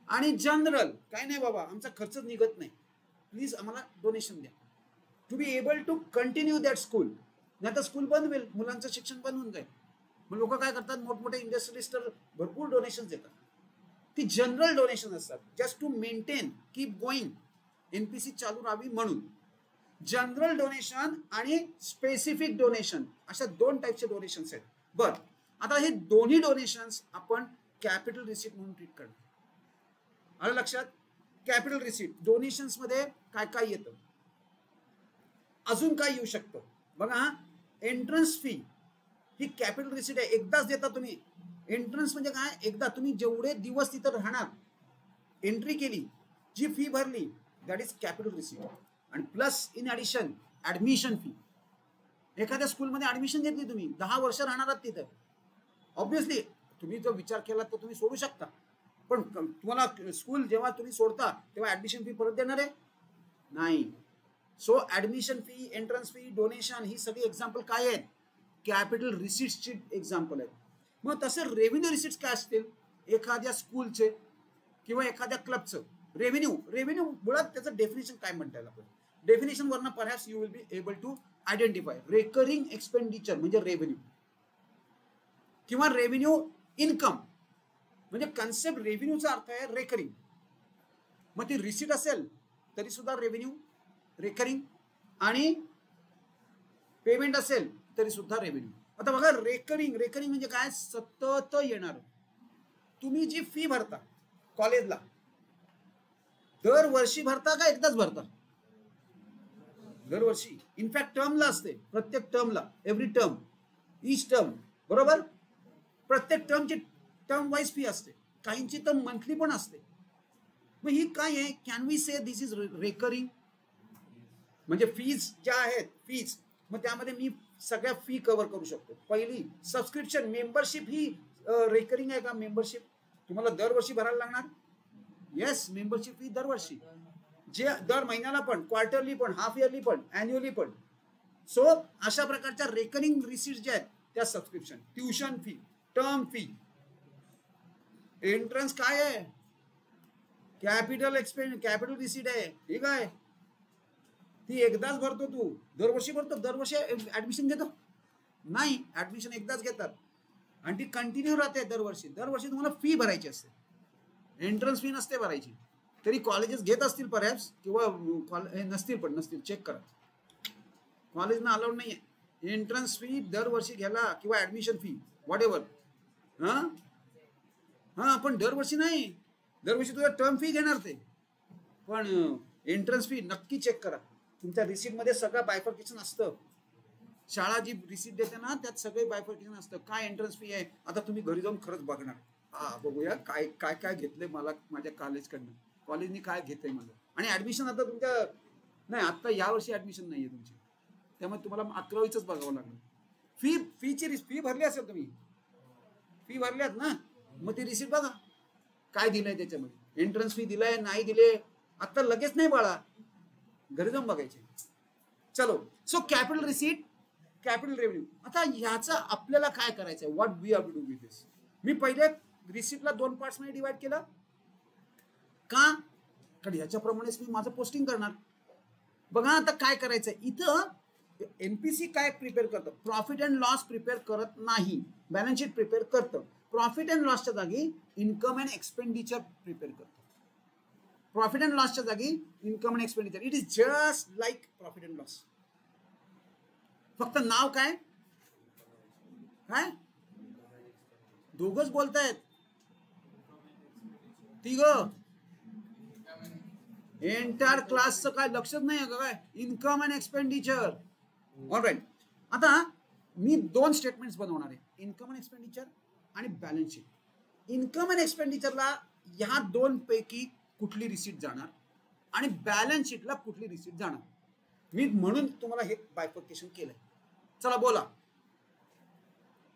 Speaker 1: आणि जनरल काय नाही बाबा, आमचा खर्चच निघत नाही, प्लीज आम्हाला डोनेशन द्या, to be able to continue that school. नाही तर स्कूल बंद होईल, मुलांचं शिक्षण बंद होऊन जाईल. मग लोक काय करतात, मोठमोठे इंडस्ट्रियलिस्ट भरपूर डोनेशन देतात, ती जनरल डोनेशन असतात, just to maintain keep going, NPC चालू राहावी म्हणून. जनरल डोनेशन आणि स्पेसिफिक डोनेशन अशा दोन टाईपचे डोनेशन्स आहेत. बर, आता हे दोन्ही डोनेशन्स आपण कॅपिटल रिसीट म्हणून ट्रीट करणार. आलं लक्षात, कॅपिटल रिसीट डोनेशन्स मध्ये काय काय येतं, अजून काय येऊ शकतं. बघा एंट्रन्स फी ही कॅपिटल रिसीट आहे, एकदाच देता तुम्ही. एंट्रन्स म्हणजे काय, एकदा तुम्ही जेवढे दिवस तिथं राहणार, एंट्री केली, जी फी भरली, दॅट इज कॅपिटल रिसीट. आणि plus in addition admission fee. एखाद्या स्कूलमध्ये ऍडमिशन घेतली तुम्ही, 10 वर्ष राहणार आहात तिथं, ऑब्विसली तुम्ही जो विचार केला तो तुम्ही सोडू शकता, पण तुम्हाला स्कूल जेव्हा तुम्ही सोडता तेव्हा ऍडमिशन फी परत देणार आहे नाही. So admission fee, entrance fee, donation ही सगळी एक्झाम्पल काय आहेत, कॅपिटल रिसीट्सची एक्झाम्पल आहेत. मग तसं रेव्हेन्यू रिसीट्स काय असतील, एखाद्या स्कूलचे किंवा एखाद्या क्लबचं रेव्हेन्यू मुळात त्याचं डेफिनेशन काय म्हणता येईल आपण, डेफिनेशन वरनं perhaps you will be able to identify. Recurring expenditure म्हणजे रेव्हेन्यू, किंवा रेव्हेन्यू इन्कम म्हणजे कन्सेप्ट. रेव्हेन्यूचा अर्थ आहे रेकरिंग, मग ती रिसीट असेल तरी सुद्धा रेव्हेन्यू रेकरिंग, आणि पेमेंट असेल तरी सुद्धा रेव्हेन्यू. आता बघा रेकरिंग म्हणजे काय, सतत येणार. तुम्ही जी फी भरता कॉलेजला, दरवर्षी भरता का एकदाच भरता, दरवर्षी इनफॅक्ट टर्मला असते, प्रत्येक टर्मला, एव्हरी टर्म, ईच टर्म, बरोबर. प्रत्येक टर्मची टर्म वाईज फी असते, काहींची तर मंथली पण असते. मग ही काय आहे, can we say this is recurring. म्हणजे फीज ज्या आहेत फीज, मग त्यामध्ये मी सगळ्या फी कव्हर करू शकतो. पहिली सबस्क्रिप्शन, मेंबरशिप ही रेकरिंग आहे का? मेंबरशिप तुम्हाला दरवर्षी भरायला लागणार. येस, मेंबरशिप फी दरवर्षी, जे दर महिन्याला पण, क्वार्टरली पण, हाफ इयरली पण, अॅन्युअली पण. सो अशा प्रकारच्या रेकरिंग रिसीट ज्या आहेत त्या subscription, tuition fee, term fee. Entrance काय आहे? कॅपिटल एक्सपेंड, कॅपिटल रिसीट आहे. ठीक आहे, ती एकदाच भरतो. तू दरवर्षी भरतो? दरवर्षी ऍडमिशन घेतो नाही, ऍडमिशन एकदाच घेतात आणि ती कंटिन्यू राहते दरवर्षी. दरवर्षी तुम्हाला फी भरायची असते, एंट्रन्स फी नसते भरायची. तरी कॉलेजेस घेत असतील परहॅप्स, किंवा नसतील, पण नसतील, चेक करा. कॉलेजना अलाउड नाही आहे एंट्रन्स फी दरवर्षी घ्यायला, किंवा ऍडमिशन फी व्हॉट एव्हर. हा पण दरवर्षी नाही, दरवर्षी तुझ्या टर्म फी घेणार ते, पण एंट्रन्स फी नक्की चेक करा. तुमच्या रिसीट मध्ये सगळं बायफर्केशन असतं. शाळा जी रिसीट देते ना त्यात सगळे बायफर्केशन असतं. काय एंट्रन्स फी आहे, आता तुम्ही घरी जाऊन खरंच बघणार. बघूया काय काय काय घेतलंय मला माझ्या कॉलेजकडनं, कॉलेजनी काय घेतलंय मला. आणि ऍडमिशन आता तुमच्या नाही, आता यावर्षी ऍडमिशन नाहीये तुमची, त्यामुळे तुम्हाला 11वीच बघावं लागलं. फी भरली असेल तुम्ही, फी भरल्यात ना, मग ती रिसीट बघा काय दिलंय त्याच्यामध्ये. एंट्रन्स फी दिलाय नाही दिले, आता लगेच नाही बाळा, घरी जाऊन बघायचे. चलो, so capital receipt, capital revenue. आता ह्याचा आपल्याला काय करायचंय, what we have to do with this. मी पहिले रिसीटला 2 पार्ट्स मध्ये डिवाइड केलं का, कारण ह्याच्याप्रमाणेच मी माझं पोस्टिंग करणार. बघा आता काय करायचंय इथं. एनपीसी काय प्रिपेअर करतं, प्रॉफिट अँड लॉस प्रिपेअर करत नाही, बॅलन्स शीट प्रिपेअर करतं. प्रॉफिट अँड लॉसच्या जागी इन्कम अँड एक्सपेंडिचर प्रिपेअर करतो. प्रॉफिट अँड लॉसच्या जागी income and expenditure. It is just like profit and loss. फक्त नाव काय काय दोघच बोलतायत, तिघ एंटायर क्लासचं काय लक्षच नाही का काय, इन्कम अँड एक्सपेंडिचर. ऑलराईट, आता मी 2 स्टेटमेंट्स बनवणार आहे, इन्कम अँड एक्सपेंडिचर आणि बॅलन्स शीट. इन्कम अँड एक्सपेंडिचरला ह्या 2 पैकी कुठली रिसीट जाणार आणि बॅलन्स शीटला कुठली रिसीट जाणार, मी म्हणून तुम्हाला हे बायफर्केशन केलंय. चला बोला,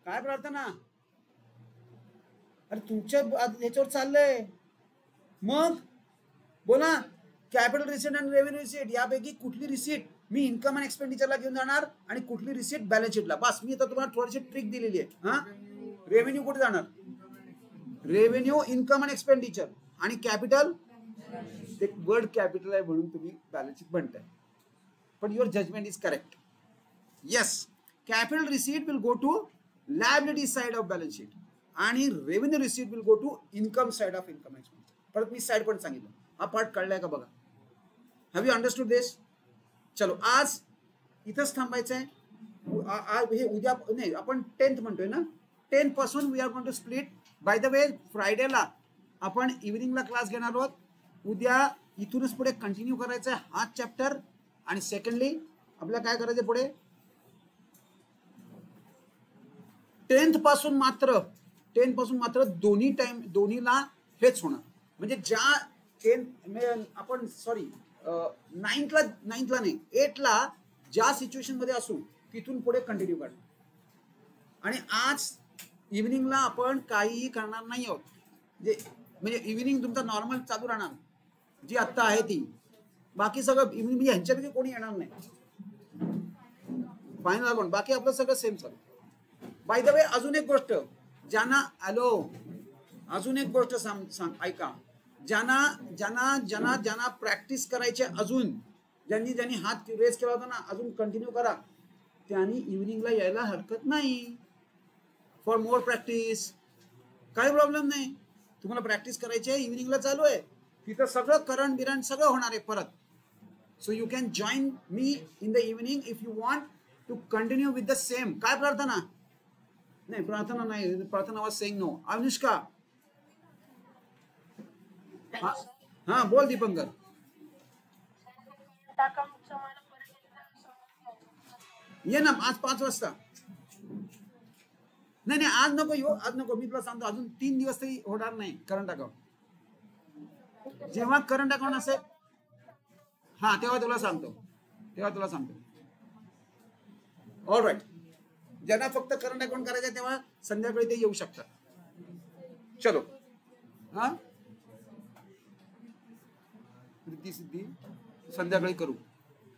Speaker 1: काय प्रार्थना? अरे तुमच्या ह्याच्यावर चाललंय, मग बोला. कॅपिटल रिसीट आणि रेव्हेन्यू रिसीट यापैकी कुठली रिसीट मी इन्कम अँड एक्सपेंडिचरला घेऊन जाणार आणि कुठली रिसीट बॅलन्स शीटला. बस मी आता तुम्हाला थोडीशी ट्रिक दिलेली आहे. हा, रेव्हेन्यू कुठे जाणार? रेव्हेन्यू, इन्कम अँड एक्सपेंडिचर, आणि कॅपिटल, ते वर्ड कॅपिटल आहे म्हणून तुम्ही बॅलन्स शीट म्हणताय, पण your judgement is correct. Yes, capital receipt will go to liability side of balance sheet आणि revenue receipt will go to income side of income expenditure. परत मी साइड पण सांगितलं. हा पार्ट कळलाय का बघा. हॅव यू अंडरस्टूड दिस? चलो, आज इथंच थांबायचं आहे. हे उद्या नाही, आपण 10th म्हणतोय ना, 10th पासून we are going to split. By the way, फ्रायडेला आपण इव्हिनिंगला क्लास घेणार आहोत. उद्या इथूनच पुढे कंटिन्यू करायचं आहे हा चॅप्टर. आणि सेकंडली आपल्याला काय करायचं पुढे, 10th पासून मात्र दोन्हीला हेच होणार. म्हणजे ज्या 10th आपण सॉरी 9thला नाही 8thला ज्या सिच्युएशन मध्ये असू तिथून पुढे कंटिन्यू करणार. आणि आज इव्हिनिंगला आपण काहीही करणार नाही आहोत. म्हणजे इव्हिनिंग तुमचा नॉर्मल चालू राहणार जी आत्ता आहे ती. बाकी सगळं इव्हिनिंग म्हणजे ह्यांच्यापैकी कोणी येणार नाही फायनल आपण, बाकी आपलं सगळं सेम चालू. बाय द वे, अजून एक गोष्ट अजून एक गोष्ट सांग ऐका. ज्यांना प्रॅक्टिस करायचे, अजून ज्यांनी हात रेस केला होता ना, अजून कंटिन्यू करा. त्यांनी इव्हिनिंगला यायला हरकत नाही फॉर मोर प्रॅक्टिस. काही प्रॉब्लेम नाही. तुम्हाला प्रॅक्टिस करायची आहे, इव्हिनिंगला चालू आहे, तिथं सगळं करंट बिरंट सगळं होणार आहे परत. So you can join me in the evening if you want to continue with the same. काय प्रार्थना? नाही, प्रार्थना नाही, प्रार्थना वॉज सेइंग नो. अनुष्का, हा बोल. दीपंकर, ये ना आज 5 वाजता. नाही नाही आज नको येऊ, आज नको. मी तुला सांगतो अजून 3 दिवस तरी होणार नाही करंट अकाउंट. जेव्हा करंट अकाउंट असेल हा तेव्हा तुला सांगतो. All right. ज्यांना फक्त करंट अकाउंट करायचं तेव्हा संध्याकाळी ते येऊ शकतात. चलो हा सिद्धी संध्याकाळी करू,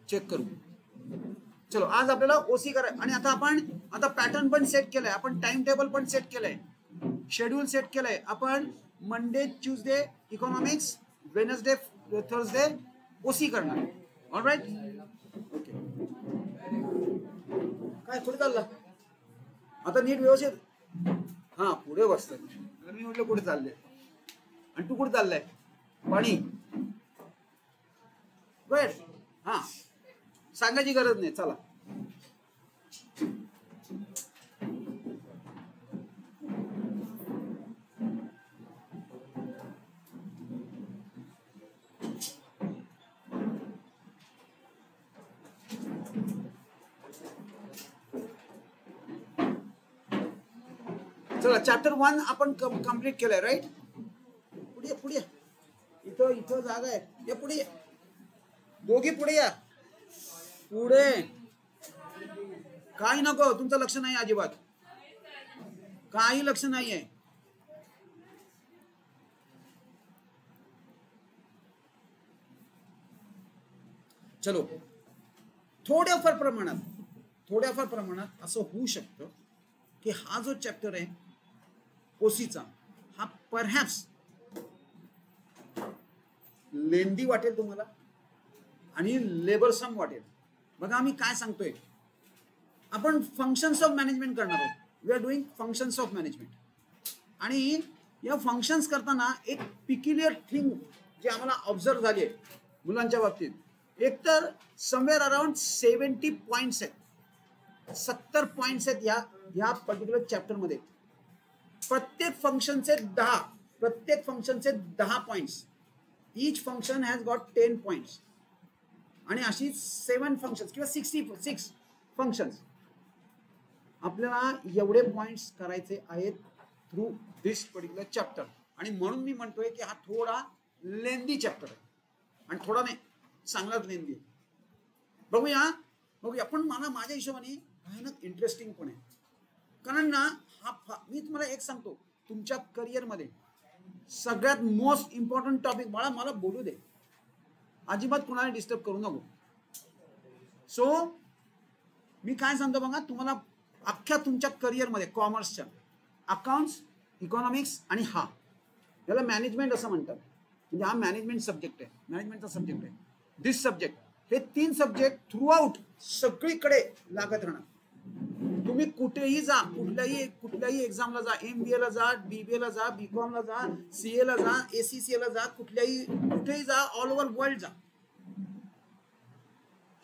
Speaker 1: चेक करू. चलो आज आपल्याला ओसी करायचं. आणि आता पॅटर्न पण सेट केलाय आपण, टाइम टेबल पण सेट केलंय, शेड्यूल सेट केलंय आपण. Monday Tuesday economics, Wednesday Thursday OC करणार. All right. ओके. काय पुढे चालला आता नीट व्यवस्थित. हा पुढे बसतोय. मी म्हटलं कुठे चाललंय आणि तू कुठे चाललाय? पाणी वेळ. हा सांगायची गरज नाही. चला चला चॅप्टर 1 आपण कंप्लीट केलंय. राईट. पुढे इथं जागा आहे. हे पुढे दोघी पुढे या. पुढे काही नको. तुमचं लक्ष नाही अजिबात. काही लक्ष नाहीये. चलो थोड्याफार प्रमाणात असं होऊ शकतं की हा जो चॅप्टर आहे ओसीचा हा परहॅप्स लेंदी वाटेल तुम्हाला आणि लेबरसम वाटेल. बघा आम्ही काय सांगतोय, आपण फंक्शन्स ऑफ मॅनेजमेंट करणार आहोत. We are doing functions of management. आणि या फंक्शन्स करताना एक पिक्युलियर थिंग जी आम्हाला ऑब्झर्व झाली आहे मुलांच्या बाबतीत, एकतर समवेअर अराउंड 70 पॉइंट्स आहेत, 70 पॉइंट्स आहेत या पर्टिक्युलर चॅप्टर मध्ये. प्रत्येक फंक्शनचे 10 points. Each function has got 10 points. आणि अशी 7 फंक्शन्स किंवा 66 फंक्शन्स आपल्याला एवढे पॉइंट्स करायचे आहेत थ्रू दिस पर्टिक्युलर चॅप्टर. आणि म्हणून मी म्हणतोय की हा थोडा लेंदी चॅप्टर आहे. आणि थोडा नाही, चांगलाच लेंदी आहे. बघूया पण मला माझ्या हिशोबाने भयानक इंटरेस्टिंग पण आहे. कारण ना मी तुम्हाला एक सांगतो, तुमच्या करिअरमध्ये सगळ्यात मोस्ट इम्पॉर्टंट टॉपिक मला बोलू दे. अजिबात कोणाला डिस्टर्ब करू नको. सो मी काय सांगतो बघा, तुम्हाला अख्ख्या तुमच्या करिअरमध्ये कॉमर्सच्या अकाउंट्स, इकॉनॉमिक्स आणि याला मॅनेजमेंट असं म्हणतात. म्हणजे हा मॅनेजमेंट सब्जेक्ट आहे, मॅनेजमेंटचा सब्जेक्ट आहे. दिस सब्जेक्ट, हे 3 सब्जेक्ट थ्रू आउट सगळीकडे लागत राहणार. तुम्ही कुठेही जा, कुठल्याही एक्झामला जा, MBA ला जा, BBA ला जा, BCom ला जा, CA ला जा, ACCA ला जा, कुठेही जा, ऑल ओव्हर वर्ल्ड जा,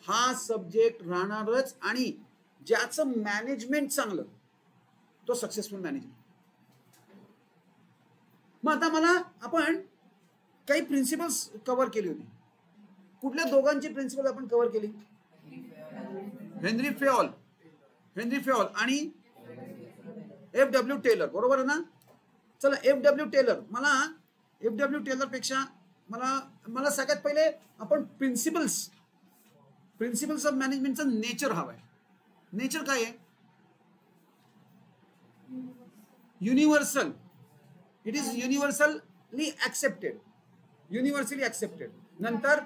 Speaker 1: हा सब्जेक्ट राहणारच. आणि ज्याचं मॅनेजमेंट चांगलं तो सक्सेसफुल मॅनेजमेंट. मग आता आपण काही प्रिन्सिपल्स कव्हर केली होती. कुठल्या दोघांची प्रिन्सिपल आपण कव्हर केली? हेनरी फेऑल आणि FW टेलर, बरोबर आहे ना? चला FW टेलर, FW टेलर पेक्षा मला सगळ्यात पहिले आपण प्रिन्सिपल्स ऑफ मॅनेजमेंटचं नेचर हवंय. नेचर काय आहे? Universal. It is universally accepted. नंतर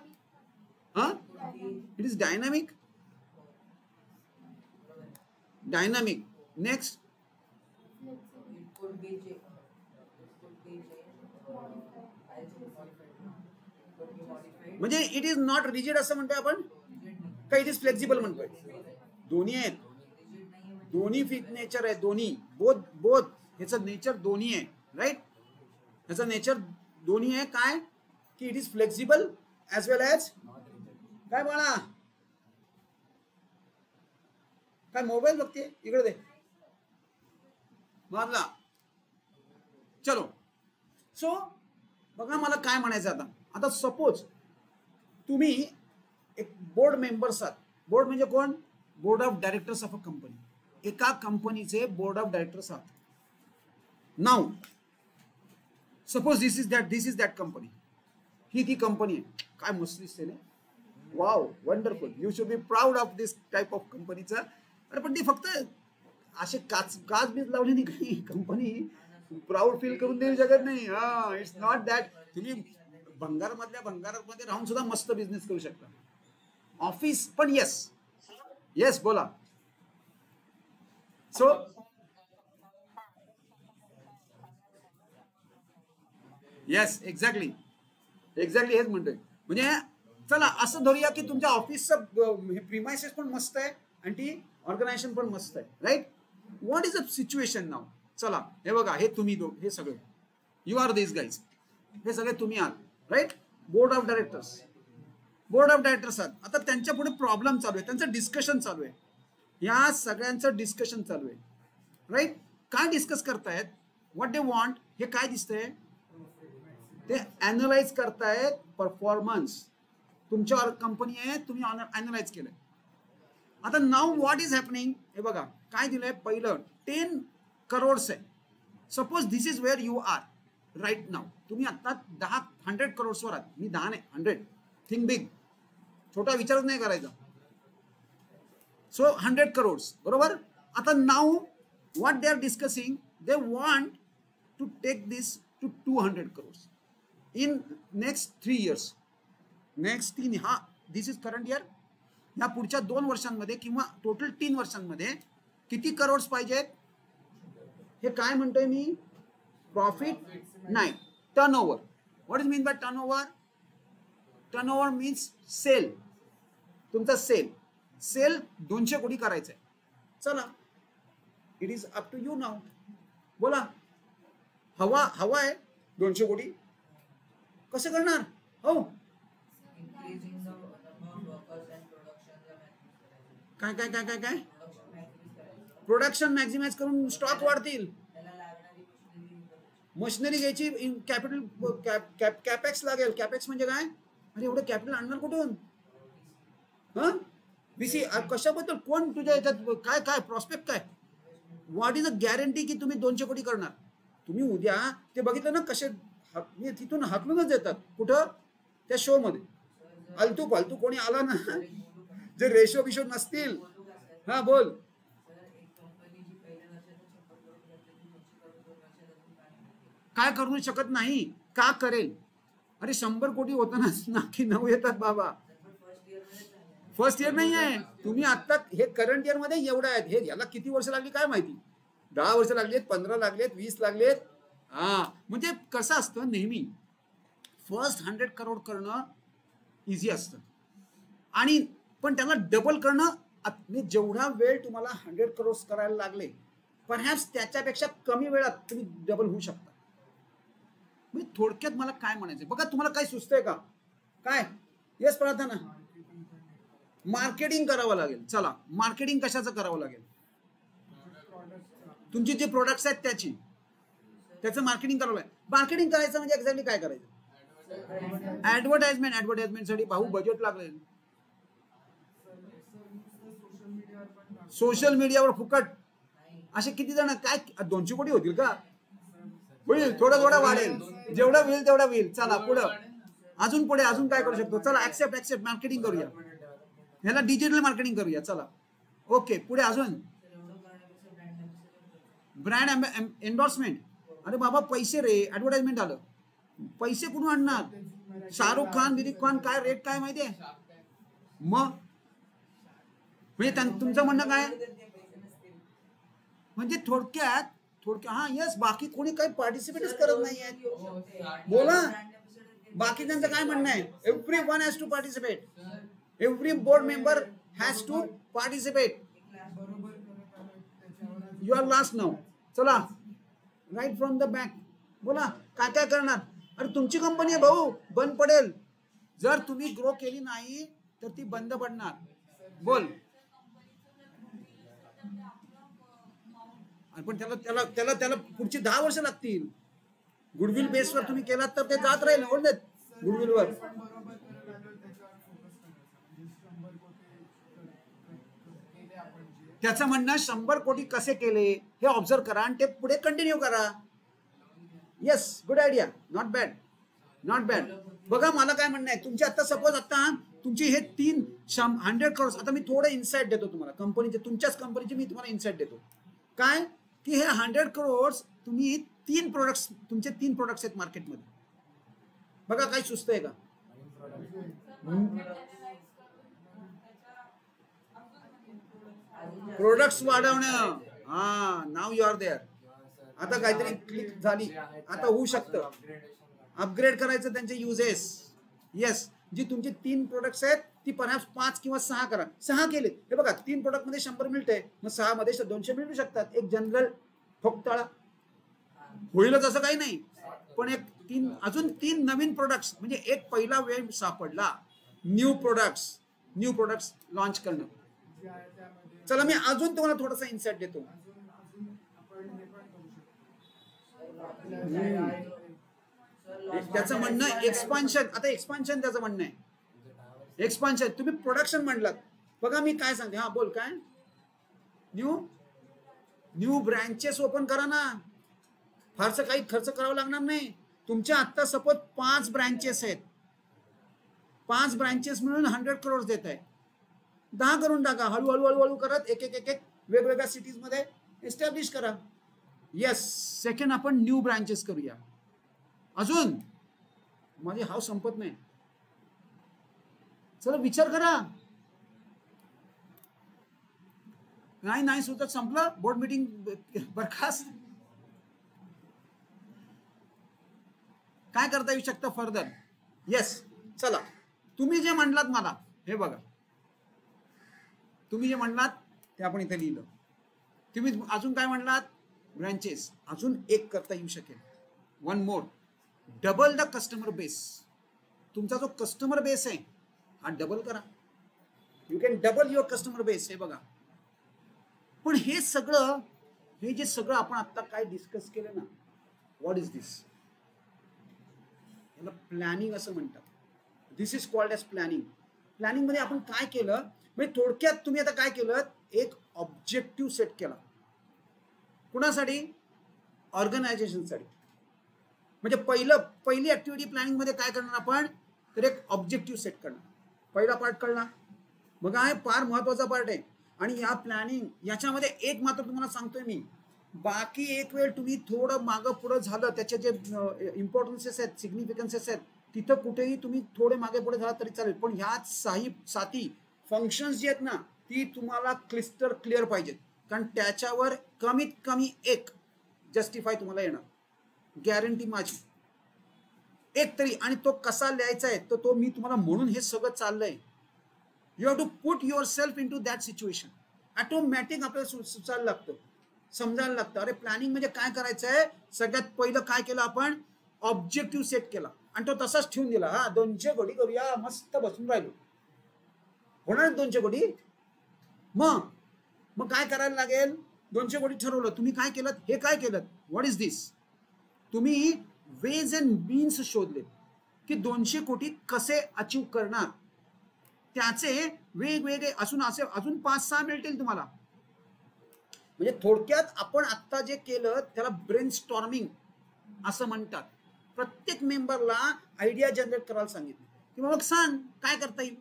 Speaker 1: इट इज डायनामिक. नेक्स्ट म्हणजे इट इज नॉट रिजिड असं म्हणतोय आपण का इट इज फ्लेक्झिबल म्हणतोय? दोन्ही आहेत, दोन्ही फिट नेचर आहे. दोन्ही बोथ ह्याचं नेचर दोन्ही आहे. राईट. ह्याचं नेचर दोन्ही आहे. काय की it is flexible as well as काय बाळा, काय मोबाईल बघते इकडे दे मारला. चलो. सो बघा मला काय म्हणायचं आता सपोज तुम्ही एक बोर्ड मेंबर्स आहात. बोर्ड म्हणजे कोण? Board of directors of a company. एका कंपनीचे बोर्ड ऑफ डायरेक्टर्स आहात. नाव suppose this is that company. ही ती कंपनी आहे. काय मस्त दिसते ना. Wow, wonderful. You should be proud of this type of कंपनीचा. अरे पण ती फक्त असे काच बीज लावली नाही काही कंपनी प्राऊड फील करून देऊ शकत नाही. हा, इट्स नॉट दॅट. तुम्ही भंगारामध्ये राहून सुद्धा मस्त बिझनेस करू शकता. ऑफिस पण येस बोला. सो येस, एक्झॅक्टली हेच म्हणतोय. म्हणजे चला असं धरूया की तुमच्या ऑफिसचं प्रिमायसेस पण मस्त आहे आणि ती ऑर्गनायझेशन पण मस्त आहे. Right. What is a situation now. चला हे बघा, हे तुम्ही हे सगळे यू आर दिस गाईज. हे सगळे तुम्ही आहात. राईट. बोर्ड ऑफ डायरेक्टर्स आहात. आता त्यांच्या पुढे प्रॉब्लेम चालू आहे, त्यांचं डिस्कशन चालू आहे. या सगळ्यांचं डिस्कशन चालू आहे. राईट. काय डिस्कस करतायत. What they want. हे काय दिसतंय. ते अॅनलाइज करतायत परफॉर्मन्स. तुमच्या कंपनी आहे, तुम्ही अॅनलाइज केलंय. आता नाव व्हॉट इज हॅपनिंग. हे बघा काय दिलंय. पहिलं 10 करोड्स आहे. Suppose this is where you are right now. तुम्ही आता 100 करोड्सवर आहात. मी 10 नाही, 100. Think big. छोटा विचारच नाही करायचा. सो 100 करोड्स बरोबर. आता नाव what they are discussing. They want to take this to 200 crores in next 3 years. Next 3. हा, दिस इज करंट इयर. या पुढच्या 2 वर्षांमध्ये किंवा टोटल 3 वर्षांमध्ये किती करोड्स पाहिजेत. हे काय म्हणतोय मी. प्रॉफिट नाही, turnover. What is mean by turnover. Turnover means sale. तुमचा सेल 200 कोटी करायचा आहे. चला, it is up to you now. बोला. हवा आहे 200 कोटी. कसं करणार. हो, काय प्रोडक्शन मॅक्झिमाइज करून स्टॉक वाढतील. मशिनरी घ्यायची. कॅपिटल कॅपेक्स लागेल. कॅपेक्स म्हणजे काय. अरे एवढं कॅपिटल आणणार कुठून. हा, बीसी कशाबद्दल. कोण तुझ्या याच्यात काय प्रॉस्पेक्ट काय. व्हॉट इज अ गॅरंटी की तुम्ही 200 कोटी करणार. तुम्ही उद्या ते बघितलं ना कसे तिथून हाकलूनच येतात. कुठं. त्या शो मध्ये फालतू कोणी आला ना, जे रेशो बिशो नसतील. हा बोल. काय करू शकत नाही. का करेल. अरे 100 कोटी होताना नाकी 9 येतात बाबा. फर्स्ट इयर नाही आहे. तुम्ही आता हे करंट इयर मध्ये एवढं आहेत. हे याला किती वर्ष लागली काय माहिती. 10 वर्ष लागलेत, 15 लागलेत, 20 लागलेत. हा, म्हणजे कसं असतं नेहमी फर्स्ट 100 करोड करणं इझी असतं. आणि पण त्याला डबल करणं. जेवढा वेळ तुम्हाला 100 करोड करायला लागले, परहॅप्स त्याच्यापेक्षा कमी वेळात तुम्ही डबल होऊ शकता. म्हणजे थोडक्यात मला काय म्हणायचं बघा. तुम्हाला काय सुचतंय का. काय. येस प्रार्थना. मार्केटिंग करावं लागेल. चला, मार्केटिंग कशाचं करावं लागेल. तुमची जे प्रोडक्ट्स आहेत त्याचं मार्केटिंग करावं लागेल. मार्केटिंग करायचं म्हणजे एक्झॅक्टली काय करायचं. ऍडव्हर्टाइजमेंटसाठी भाऊ बजेट लागेल. सोशल मीडियावर फुकट. असे किती जण. काय 200 कोटी होतील का. होईल. थोडं वाढेल. जेवढं होईल तेवढं होईल. चला पुढं. अजून पुढे अजून काय करू शकतो. चला ऍक्सेप्ट मार्केटिंग करूया. ह्याला डिजिटल मार्केटिंग करूया. चला ओके. पुढे अजून ब्रँड एन्डोर्समेंट. अरे बाबा पैसे रे. ऍडव्हर्टाइजमेंट आलं. पैसे कुठून आणणार. शाहरुख खान, दिलीप खान काय रेट काय माहितीये. मग म्हणजे तुमचं म्हणणं काय. म्हणजे थोडक्यात हा येस. बाकी कोणी काही पार्टिसिपेटच करत नाहीये. बोला. बाकी त्यांचं काय म्हणणं आहे. Every one has to participate. Every board member has to participate. You are last नाव. चला राईट फ्रॉम द बॅक. बोला काय करणार. अरे तुमची कंपनी आहे भाऊ. बंद पडेल. जर तुम्ही ग्रो केली नाही तर ती बंद पडणार. बोल. पण त्याला पुढची 10 वर्ष लागतील. गुडविल बेसवर तुम्ही केलात तर ते जात राहील. गुडविलवर. त्याचं म्हणणं 100 कोटी कसे केले हे ऑब्झर्व करा आणि ते पुढे कंटिन्यू करा. Yes, good idea, not bad, not bad. बघा मला काय म्हणणं आहे, तुमचे आता सपोज आता तुमची हे 100 करोड, आता मी थोडं इन्साइट देतो तुम्हाला कंपनीचे, तुमच्याच कंपनीचे मी तुम्हाला इन्साइट देतो. काय की हे 100 करोड तुम्ही 3 प्रोडक्ट्स, तुमचे 3 प्रोडक्ट्स आहेत मार्केटमध्ये. बघा काही सुचतंय का? प्रोडक्ट्स वाढवणं. हा, नाव यू आर देअर. आता काहीतरी क्लिक झाली, आता होऊ शकतं. अपग्रेड करायचं त्यांचे युजेस. येस, जी तुमची 3 प्रोडक्ट्स आहेत ती परहॅप्स 5 किंवा 6 करा. 6 केले, हे बघा 3 प्रोडक्ट मध्ये 100 मिळते, मग 6 मध्ये 200 मिळू शकतात. एक जनरल ठोकताळा होईलच असं काही नाही, पण एक अजून 3 नवीन प्रोडक्ट्स, म्हणजे एक पहिला वेळ सापडला. न्यू प्रोडक्ट्स लॉन्च करणं. चला मी अजून तुम्हाला थोडासा इन्साइट देतो. त्याचं म्हणणं एक्सपान्शन, आता एक्सपान्शन त्याचं म्हणणं आहे. एक्सपान्शन तुम्ही प्रोडक्शन म्हणलात, बघा मी काय सांगते. हा बोल, काय न्यू ब्रँचेस ओपन करा ना, फारसं काही खर्च करावा लागणार नाही. तुमच्या आता सपोज 5 ब्रँचेस आहेत, 5 ब्रँचेस मिळून 100 करोड देत आहे. 10 करून टाका, हळूहळू करत एक वेगवेगळ्या सिटीज मध्ये एस्टॅब्लिश करा. येस, सेकंड आपण न्यू ब्रँचेस करूया. अजून माझी हाव संपत नाही. चला विचार करा. नाही सुचत, संपलं. बोर्ड मीटिंग बरखास्त. काय करता येऊ शकतं फर्दर? येस, चला तुम्ही जे म्हणलात मला, हे बघा तुम्ही जे म्हणलात ते आपण इथे लिहिलं. तुम्ही अजून काय म्हणलात? ब्रँचेस. अजून एक करता येऊ शकेल. One more, double the customer base. तुमचा जो कस्टमर बेस आहे हा डबल करा. You can double your customer base. हे बघा, पण हे जे सगळं आपण आता काय डिस्कस केलं ना, व्हॉट इज दिस? याला प्लॅनिंग असं म्हणतात. This is called as planning. Planning मध्ये आपण काय केलं, म्हणजे थोडक्यात तुम्ही आता काय केलं, एक ऑब्जेक्टिव्ह सेट केला. कुणासाठी? ऑर्गनायझेशनसाठी. म्हणजे पहिली ऍक्टिव्हिटी प्लॅनिंग मध्ये काय करणार आपण, तर एक ऑब्जेक्टिव्ह सेट करणार. पहिला पार्ट कळला. मग हा फार महत्वाचा पार्ट आहे. आणि या प्लॅनिंग याच्यामध्ये एक मात्र तुम्हाला सांगतोय मी, बाकी एक वेळ तुम्ही थोडं मागं पुढं झालं, त्याचे जे इम्पॉर्टन्सेस आहेत, सिग्निफिकन्सेस आहेत, तिथं कुठेही तुम्ही थोडे मागे पुढे झाला तरी चालेल, पण ह्या 7 फंक्शन्स जी आहेत ना, ती तुम्हाला क्लिस्टर क्लिअर पाहिजेत. कारण त्याच्यावर कमीत कमी एक जस्टिफाय तुम्हाला येणार, गॅरंटी माझी. एक तरी. आणि तो कसा लिहायचा आहे तो मी तुम्हाला म्हणून हे सगळं चाललंय. You have to put yourself into that situation. Automatic आपल्याला सुचायला लागतं, समजायला लागतं. अरे प्लॅनिंग म्हणजे काय करायचं आहे. सगळ्यात पहिलं काय केलं आपण, ऑब्जेक्टिव्ह सेट केला आणि तो तसाच ठेवून दिला. हा 200 कोटी करूया, मस्त बसून राहिलो. होणार 200 कोटी. मग काय करायला लागेल? 200 कोटी ठरवलं. तुम्ही काय केलं? हे काय केलं? व्हॉट इज दिस? तुम्ही वेज अँड मीन्स शोधले की 200 कोटी कसे अचीव करणार. त्याचे वेगवेगळे अजून 5-6 मिळतील तुम्हाला. म्हणजे थोडक्यात आपण आता जे केलं त्याला ब्रेन स्टॉर्मिंग असं म्हणतात. प्रत्येक मेंबरला आयडिया जनरेट करायला सांगितलं की मग सांग काय करता येईल.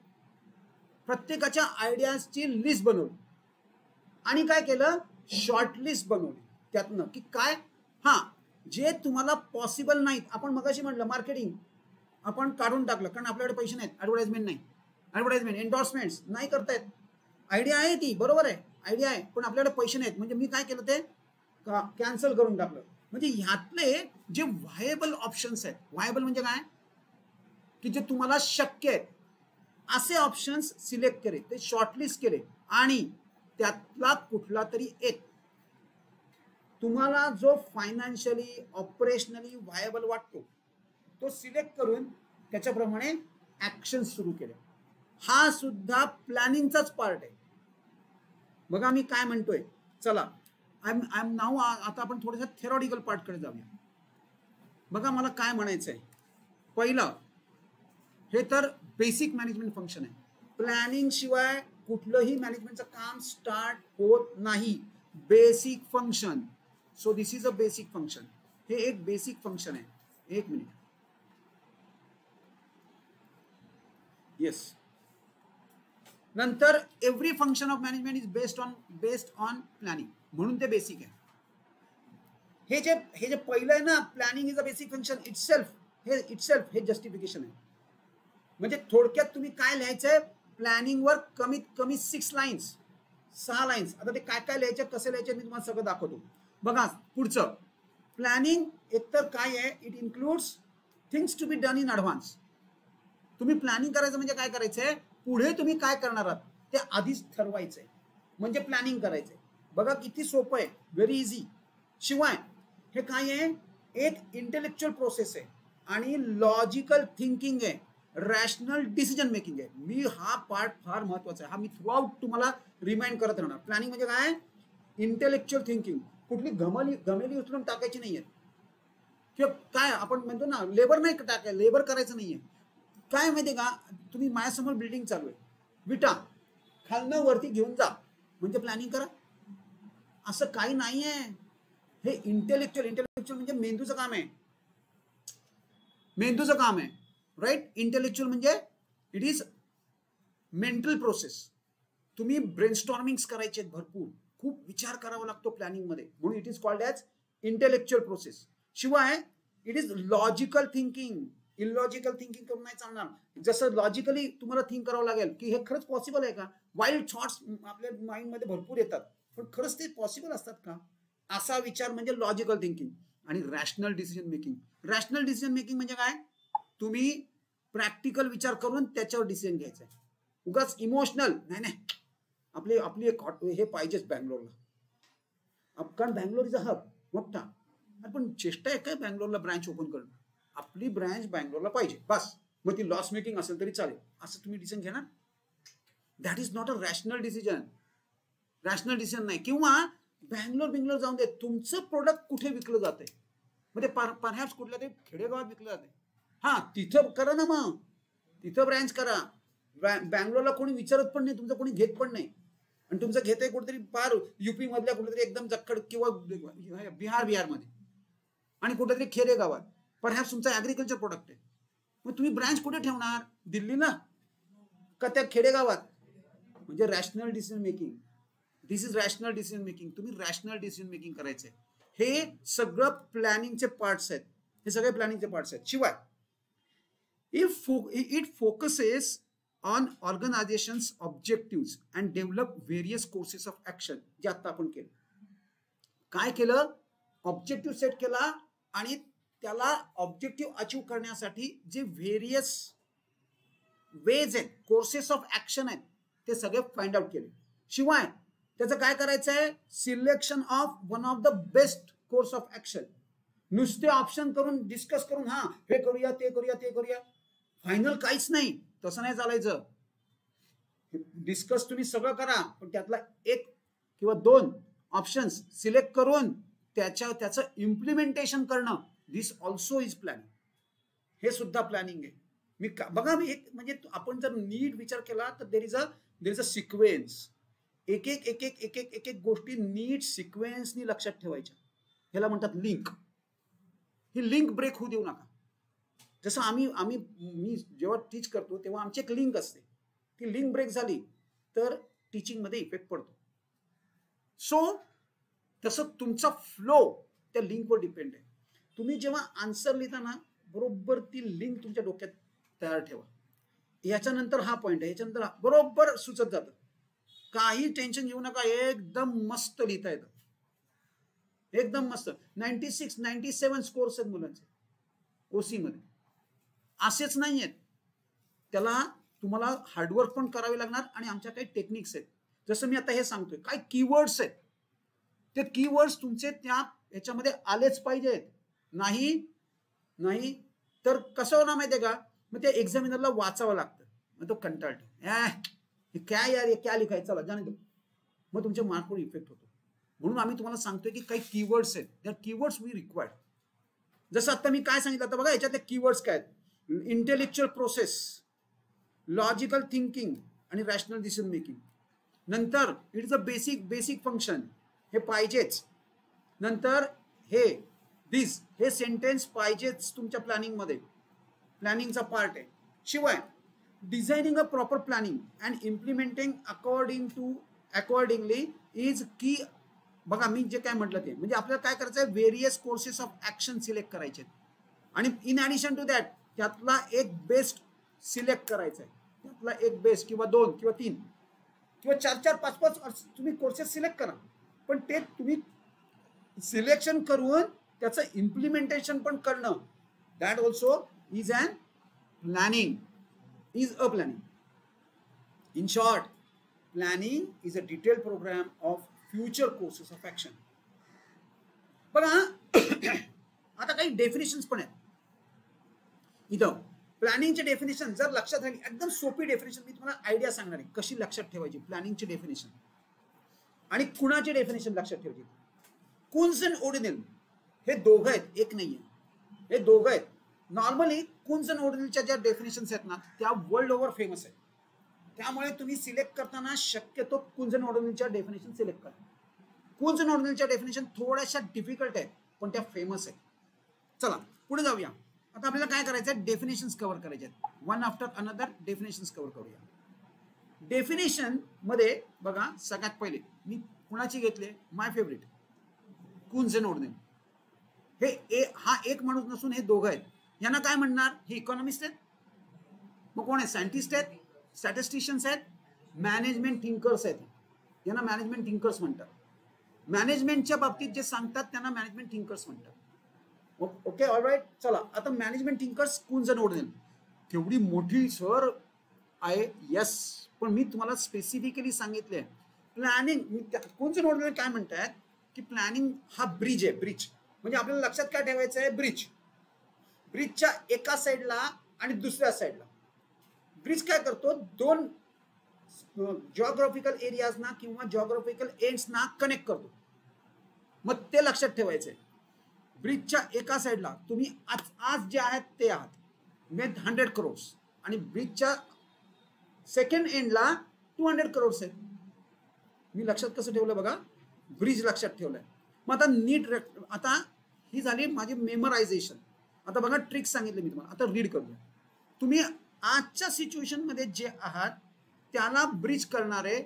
Speaker 1: प्रत्येकाच्या आयडियाची लिस्ट बनवली आणि काय केलं, शॉर्ट लिस्ट बनवली त्यातनं की काय, हा जे तुम्हाला पॉसिबल नाहीत. आपण मगाशी म्हटलं मार्केटिंग आपण काढून टाकलं कारण आपल्याकडे पैसे नाहीत. ऍडव्हर्टाइजमेंट नाही, ऍडव्हर्टाइजमेंट एन्डॉर्समेंट्स नाही करतायत. आयडिया आहे ती, बरोबर आहे, आयडिया आहे, पण आपल्याकडे पैसे नाहीत. म्हणजे मी काय केलं, ते कॅन्सल करून टाकलं. म्हणजे ह्यातले जे व्हायबल ऑप्शन्स आहेत, व्हायबल म्हणजे काय की जे तुम्हाला शक्य आहेत असे ऑप्शन्स सिलेक्ट केले, ते शॉर्टलिस्ट केले आणि त्यातला कुठला तरी एक तुम्हाला जो फायनान्शियली ऑपरेशनली व्हायबल वाटतो तो सिलेक्ट करून त्याच्याप्रमाणे ऍक्शन सुरू केले. हा सुद्धा प्लॅनिंगचाच पार्ट आहे. बघा मी काय म्हणतोय. चला आय एम नाऊ, आता आपण थोडंसं थेरॉटिकल पार्टकडे जाऊया. बघा मला काय म्हणायचं आहे. पहिलं, हे तर बेसिक मॅनेजमेंट फंक्शन आहे. प्लॅनिंग शिवाय कुठलंही मॅनेजमेंटचं काम स्टार्ट होत नाही. Basic function. So this is a basic function. हे एक बेसिक फंक्शन आहे. एक मिनिट. येस. नंतर every function of management is based on planning, म्हणून ते बेसिक आहे. हे जे पहिलं आहे ना, planning is a basic function itself हे जस्टिफिकेशन आहे. म्हणजे थोडक्यात तुम्ही काय लिहायचंय, प्लॅनिंगवर कमीत कमी 6 लाईन्स. आता ते काय काय लिहायचे, कसे लिहायचे मी तुम्हाला सगळं दाखवतो. बघा पुढचं. प्लॅनिंग एकतर काय आहे, it includes things to be done in advance. तुम्ही प्लॅनिंग करायचं म्हणजे काय करायचंय, पुढे तुम्ही काय करणार आहात ते आधीच ठरवायचंय, म्हणजे प्लॅनिंग करायचंय. बघा किती सोपं आहे, व्हेरी इझी. शिवाय हे काय आहे, एक इंटेलेक्च्युअल प्रोसेस आहे आणि लॉजिकल थिंकिंग आहे, रॅशनल डिसिजन मेकिंग आहे. मी हा पार्ट फार महत्वाचा आहे, हा मी थ्रू आउट तुम्हाला रिमाइंड करत राहणार. प्लॅनिंग म्हणजे काय, इंटेलेक्च्युअल थिंकिंग. कुठली गमेली उचलून टाकायची नाहीये, किंवा काय आपण म्हणतो ना लेबर नाही टाकायचं, लेबर करायचं नाहीये. काय माहितीये का, तुम्ही माझ्यासमोर बिल्डिंग चालू आहे, विटा खालनं वरती घेऊन जा म्हणजे प्लॅनिंग करा, असं काही नाहीये. हे इंटेलेक्च्युअल म्हणजे मेंदूचं काम आहे, राईट. इंटेलेक्च्युअल म्हणजे इट इज मेंटल प्रोसेस. तुम्ही ब्रेनस्टॉर्मिंग करायचे, भरपूर खूप विचार करावा लागतो प्लॅनिंग मध्ये, म्हणून it is called as intellectual process. शिवाय it is logical thinking. Illogical thinking करून नाही चालणार. जसं लॉजिकली तुम्हाला थिंक करावं लागेल की हे खरंच पॉसिबल आहे का. वाईल्ड थॉट्स आपल्या माइंड मध्ये भरपूर येतात, पण खरंच ते पॉसिबल असतात का, असा विचार म्हणजे लॉजिकल थिंकिंग. आणि rational decision making. Rational decision making म्हणजे काय, तुम्ही प्रॅक्टिकल विचार करून त्याच्यावर डिसिजन घ्यायचा आहे. उगाच इमोशनल नाही. आपली एक हे पाहिजेच बँगलोरला, कारण बँगलोर इज अ हब मोठा. पण चेष्टा आहे काय बँगलोरला ब्रांच ओपन करणं. आपली ब्रँच बँगलोरला पाहिजे बस. मग ती लॉस मेकिंग असेल तरी चालेल, असं तुम्ही डिसिजन घेणार. That is not a rational decision. Rational decision नाही. किंवा बँगलोर जाऊन दे, तुमचं प्रोडक्ट कुठे विकलं जाते, म्हणजे परहॅप्स कुठल्या तरी खेडेगावात विकलं जाते, हा तिथं करा ना, मग तिथं ब्रँच करा. बँगलोरला कोणी विचारत पण नाही, तुमचं कोणी घेत पण नाही. आणि तुमचं घेत आहे कुठेतरी फार युपी मधल्या कुठेतरी एकदम जक्कड किंवा बिहारमध्ये, आणि कुठेतरी खेडेगावात परहॅप्स तुमचा ऍग्रिकल्चर प्रोडक्ट आहे. मग तुम्ही ब्रँच कुठे ठेवणार, दिल्लीला का त्या खेडेगावात. म्हणजे rational decision making. This is rational decision making. तुम्ही रॅशनल डिसिजन मेकिंग करायचंय. हे सगळं प्लॅनिंगचे पार्ट्स आहेत, हे सगळे प्लॅनिंगचे पार्ट्स आहेत. शिवाय it focuses on organisations objectives and develop various courses of action. जे आता आपण केलं. काय केलं, ऑब्जेक्टिव्ह सेट केला आणि त्याला ऑब्जेक्टिव्ह अचीव करण्यासाठी जे व्हेरियस वेज आहेत, कोर्सेस ऑफ ऍक्शन आहेत, ते सगळे फाइंड आउट केले. शिवाय त्याचं काय करायचं आहे, selection of one of the best course of action. नुसते ऑप्शन करून डिस्कस करून हा हे करूया ते करूया फायनल काहीच नाही, तसं नाही चालायचं. डिस्कस तुम्ही सगळं करा, पण त्यातला एक किंवा 2 ऑप्शन्स सिलेक्ट करून त्याचं इम्प्लिमेंटेशन करणं, दिस ऑल्सो इज प्लॅनिंग. हे सुद्धा प्लॅनिंग आहे. बघा मी एक म्हणजे आपण जर नीट विचार केला तर देर इज अ सिक्वेन्स. एक गोष्टी नीट सिक्वेन्सनी लक्षात ठेवायच्या. ह्याला म्हणतात लिंक. ही लिंक ब्रेक होऊ देऊ नका. जसं मी जेव्हा टीच करतो तेव्हा आमची एक लिंक असते, ती लिंक ब्रेक झाली तर टीचिंग मध्ये इफेक्ट पडतो. सो तसं तुमचा फ्लो त्या लिंकवर डिपेंड आहे. तुम्ही जेव्हा आन्सर लिहिताना बरोबर ती लिंक तुमच्या डोक्यात तयार ठेवा. याच्यानंतर हा पॉइंट आहे, याच्यानंतर बरोबर सुचत जातं. काही टेन्शन घेऊ नका, एकदम मस्त लिहिता येतं, एकदम मस्त. 96, 97 स्कोर्स आहेत मुलांचे ओसी मध्ये. असेच नाही आहेत, त्याला तुम्हाला हार्डवर्क पण करावे लागणार. आणि आमच्या काही टेक्निक्स आहेत, जसं मी आता हे सांगतोय, काय कीवर्ड्स आहेत, ते कीवर्ड्स तुमचे त्या याच्यामध्ये आलेच पाहिजेत. नाही तर कसं होणार माहितीये का, मग ते एक्झामिनरला वाचावं लागतं, मग तो कंटाळतो, काय यार क्या लिखायचं, चला जाणे दो. मग तुमच्या मार्कवर इफेक्ट होतो. म्हणून आम्ही तुम्हाला सांगतोय की काही कीवर्ड्स आहेत, त्या कीवर्ड्स वी रिक्वायर्ड. जसं आता मी काय सांगितलं, आता बघा याच्यातले कीवर्ड्स काय आहेत, इंटेलेक्च्युअल प्रोसेस, लॉजिकल थिंकिंग आणि रॅशनल डिसिजन मेकिंग. नंतर it is a basic function, हे पाहिजेच. नंतर हे दिस, हे सेंटेन्स पाहिजेच तुमच्या प्लॅनिंग मध्ये, प्लॅनिंगचा पार्ट आहे. शिवाय designing a proper planning and implementing accordingly is की. बघा मी जे काय म्हटलं ते म्हणजे आपल्याला काय करायचं आहे, various courses of action select करायचे आणि इन ऍडिशन टू दॅट त्यातला एक बेस्ट सिलेक्ट करायचा आहे. त्यातला एक बेस्ट किंवा 2 किंवा 3 किंवा 4 5 तुम्ही कोर्सेस सिलेक्ट करा, पण ते तुम्ही सिलेक्शन करून त्याचं इम्प्लिमेंटेशन पण करणं, that also is an planning, is a planning. In short, planning is a detailed programme of future courses of action. बघा आता काही डेफिनेशन्स पण आहेत इथं. प्लॅनिंगचे डेफिनेशन जर लक्षात राहिली, एकदम सोपी डेफिनेशन मी तुम्हाला आयडिया सांगणार आहे कशी लक्षात ठेवायची प्लॅनिंगची डेफिनेशन. आणि कुणाची डेफिनेशन लक्षात ठेवायची, कुन्स अँड ओडिनेल हे दोघं आहेत, एक नाहीये, हे दोघं आहेत. नॉर्मली कुन्स अँड ओडिनेलच्या ज्या डेफिनेशन्स आहेत ना त्या वर्ल्ड ओव्हर फेमस आहेत. त्यामुळे तुम्ही सिलेक्ट करताना शक्यतो कुन्स अँड ओडिनेलच्या डेफिनेशन सिलेक्ट करा. कुन्स अँड ओडिनेलच्या डेफिनेशन थोड्याशा डिफिकल्ट आहेत पण त्या फेमस आहेत. चला पुढे जाऊया. आता आपल्याला काय करायचं आहे, डेफिनेशन्स कव्हर करायचे आहेत, one after another definitions cover करूया. डेफिनेशन मध्ये बघा सगळ्यात पहिले मी कुणाची घेतले, माय फेवरेट कुन्स अँड ओडिनेल. हे हा एक माणूस नसून हे दोघं आहेत. यांना काय म्हणणार, हे इकॉनॉमिस्ट आहेत, मग कोण आहे, सायंटिस्ट आहेत, स्टॅटिस्टिशियन्स आहेत, मॅनेजमेंट थिंकर्स आहेत. यांना मॅनेजमेंट थिंकर्स म्हणतात. मॅनेजमेंटच्या बाबतीत जे सांगतात त्यांना मॅनेजमेंट थिंकर्स म्हणतात. Okay all right. चला आता मॅनेजमेंट थिंकर्स कुन्स अँड ओडिनेल तेवढी मोठी सर आहे, यस, पण मी तुम्हाला स्पेसिफिकली सांगितले प्लॅनिंग. कुन्स अँड ओडिनेल काय म्हणतात की प्लॅनिंग हा ब्रिज आहे. ब्रिज म्हणजे आपल्याला लक्षात काय ठेवायचं आहे, ब्रिज. ब्रिजच्या एका साईडला आणि दुसऱ्या साईडला ब्रिज काय करतो, दोन जॉग्राफिकल एरियाजना किंवा जॉग्राफिकल एंड्सना कनेक्ट करतो. मग ते लक्षात ठेवायचंय. ब्रिजच्या एका साईडला तुम्ही आज जे आहेत ते आहात विथ 100 crores आणि ब्रिजच्या सेकंड एंडला 200 crores आहेत. मी लक्षात कसं ठेवलं बघा, ब्रिज लक्षात ठेवलंय. मग आता नीट, आता ही झाली माझी मेमरायझेशन. आता बघा ट्रिक्स सांगितले मी तुम्हाला, आता रीड करूया. तुम्ही आजच्या सिच्युएशन मध्ये जे आहात त्याला ब्रिज करणारे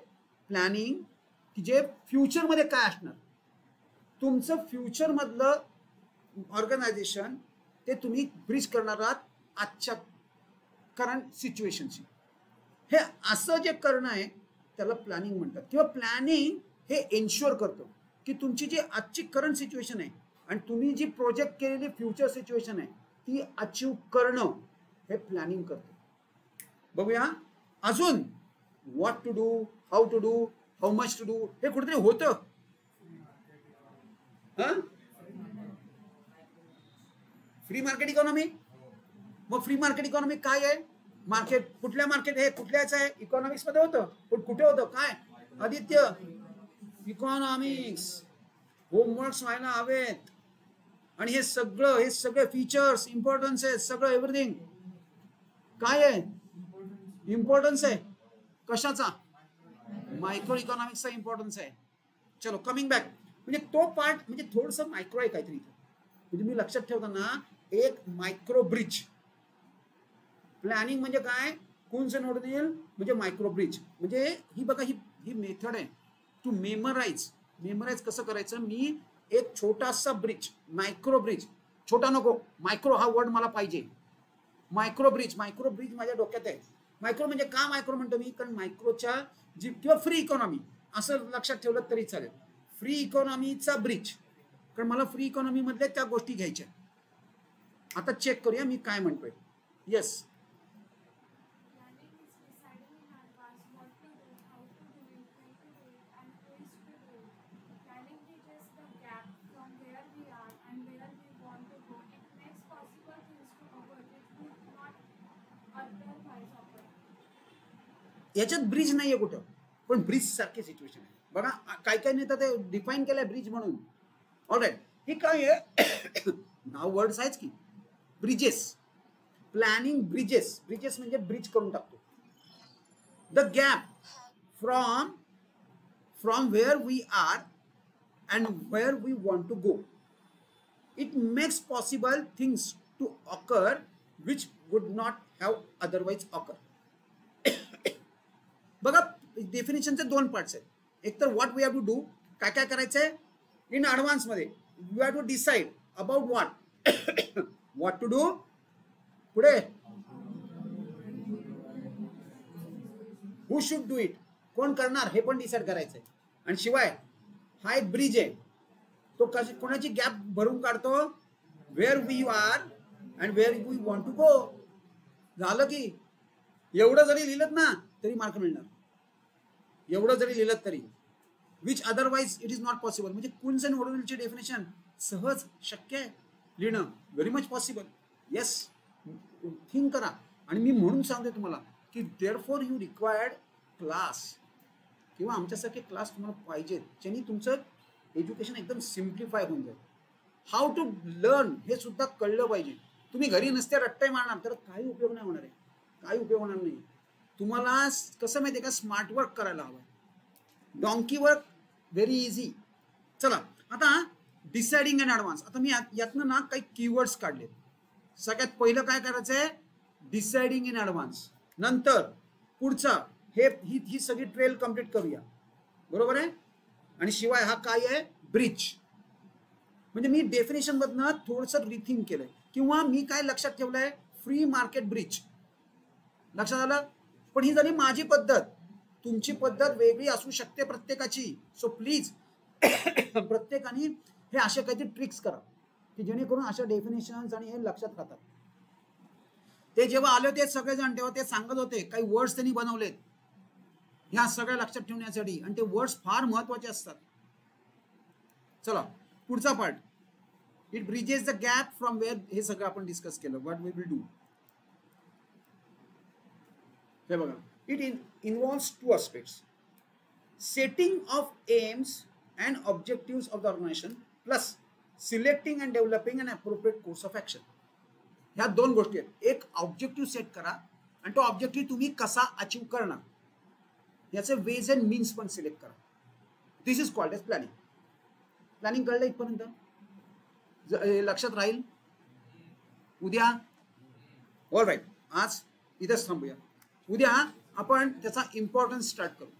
Speaker 1: प्लॅनिंग की जे फ्युचर मध्ये काय असणार, तुमचं फ्युचर मधलं ऑर्गनायझेशन ते तुम्ही ब्रिज करणार आहात आजच्या करंट सिच्युएशनशी. हे असं जे करणं आहे त्याला प्लॅनिंग म्हणतात. किंवा प्लॅनिंग हे एन्श्योर करतो की तुमची जी आजची करंट सिच्युएशन आहे आणि तुम्ही जी प्रोजेक्ट केलेली फ्युचर सिच्युएशन आहे ती अचीव करणं हे प्लॅनिंग करतो. बघूया अजून, what to do, how to do, how much to do, हे कुठेतरी होतं. Free market economy. मग फ्री मार्केट इकॉनॉमी काय आहे, मार्केट कुठल्या मार्केट हे कुठल्याच आहे, इकॉनॉमिक्स मध्ये होतं, पण कुठे होतं, काय आदित्य, इकॉनॉमिक्स. होमवर्क्स व्हायला हवेत. आणि हे सगळे फीचर्स, इम्पॉर्टन्स आहे, सगळं एव्हरीथिंग काय आहे, इम्पॉर्टन्स आहे. कशाचा, मायक्रो इकॉनॉमिक्सचा इम्पॉर्टन्स आहे. चलो कमिंग बॅक, म्हणजे तो पार्ट म्हणजे थोडंसं मायक्रो आहे काहीतरी. म्हणजे मी लक्षात ठेवताना एक मायक्रो ब्रिज. प्लॅनिंग म्हणजे काय, कुन्स अँड ओडिनेल म्हणजे मायक्रो ब्रिज. म्हणजे ही बघा ही मेथड आहे टू मेमराइज कसं करायचं. मी एक छोटासा ब्रिज, मायक्रो ब्रिज, छोटा नको, मायक्रो हा वर्ड मला पाहिजे. मायक्रो ब्रिज माझ्या डोक्यात आहे. मायक्रो म्हणजे का मायक्रो म्हणतो मी, कारण मायक्रोच्या जी किंवा फ्री इकॉनॉमी असं लक्षात ठेवलं तरी चालेल. फ्री इकॉनॉमीचा ब्रिज, कारण मला फ्री इकॉनॉमी मधल्या त्या गोष्टी घ्यायच्या. आता चेक करूया मी काय म्हणतोय. येस, याच्यात ब्रिज नाहीये कुठं, पण ब्रिज सारखी सिच्युएशन आहे. बघा काय काय नेता ते डिफाईन केलंय ब्रिज म्हणून. ऑलराईट, ही काय आहे, नाव वर्ड्स आहेच की, ब्रिजेस. प्लॅनिंग ब्रिजेस म्हणजे ब्रिज करून टाकतो. The gap from from where we are and where we want to go. It makes possible things to occur which would not have otherwise occur. बघा डेफिनेशनचे दोन parts आहेत. एक तर what we have to do, काय काय करायचंय in advance मध्ये. You have to decide about what what to do. पुढे हू शुड डू इट, कोण करणार हे पण डिसाइड करायचंय. आणि शिवाय हा एक ब्रिज आहे, तो कशी कोणाची गॅप भरून काढतो, where we are and where we want to go. झालं की एवढं जरी लिहिलं ना तरी मार्क मिळणार, एवढं जरी लिहिलं तरी. Which otherwise it is not possible. म्हणजे कुन्स अँड ऑर्डरचे डेफिनेशन सहज शक्य आहे लिहिणं, very much possible. Yes, think करा. आणि मी म्हणून सांगते तुम्हाला की देअरफॉर यू रिक्वायर्ड क्लास किंवा आमच्यासारखे क्लास तुम्हाला पाहिजेत, ज्यांनी तुमचं एज्युकेशन एकदम सिम्प्लिफाय होऊन जाईल. हाऊ टू लर्न हे सुद्धा कळलं पाहिजे. तुम्ही घरी नसते रट्टे मारणार तर काही उपयोग नाही होणार आहे, काही उपयोग होणार नाही. तुम्हाला कसं माहिती आहे का, स्मार्ट वर्क करायला हवं. Donkey work very easy. चला आता डिसाइडिंग इन ॲडव्हान्स. आता मी यातनं ना काही कीवर्ड्स काढले. सगळ्यात पहिलं काय करायचंय, डिसाइडिंग इन ॲडव्हान्स. नंतर पुढचा ही सगळी ट्रेल कंप्लीट करूया, बरोबर आहे. आणि शिवाय हा काय आहे, ब्रिज. म्हणजे मी डेफिनेशन मधनं थोडंसं रिथिंक केलंय, किंवा मी काय लक्षात ठेवलंय, फ्री मार्केट ब्रिज. लक्षात आलं. पण ही झाली माझी पद्धत, तुमची पद्धत वेगळी असू शकते प्रत्येकाची. सो प्लीज प्रत्येकाने हे असे काहीतरी ट्रिक्स करा की जेणेकरून अशा डेफिनेशन्स आणि हे लक्षात राहतात. ते जेव्हा आले होते सगळेजण तेव्हा ते सांगत होते काही वर्ड्स त्यांनी बनवलेत ह्या सगळ्या लक्षात ठेवण्यासाठी, आणि ते वर्ड्स फार महत्वाचे असतात. चला पुढचा part, it bridges the gap from where. हे सगळं आपण डिस्कस केलं, व्हॉट वी विल डू. हे बघा, it involves two aspects, setting of aims and objectives of the organisation plus selecting and developing an appropriate course of action. ह्या दोन गोष्टी आहेत. एक ऑब्जेक्टिव्ह सेट करा आणि तो ऑब्जेक्टिव्ह तुम्ही कसा अचीव करणार याचे वेज अँड मीन्स पण सिलेक्ट करा. This is called as planning. Planning कळलं इथपर्यंत, लक्षात राहील. उद्या ऑल राईट, आज इथंच थांबूया. उद्या आपण त्याचा इम्पॉर्टन्स स्टार्ट करू.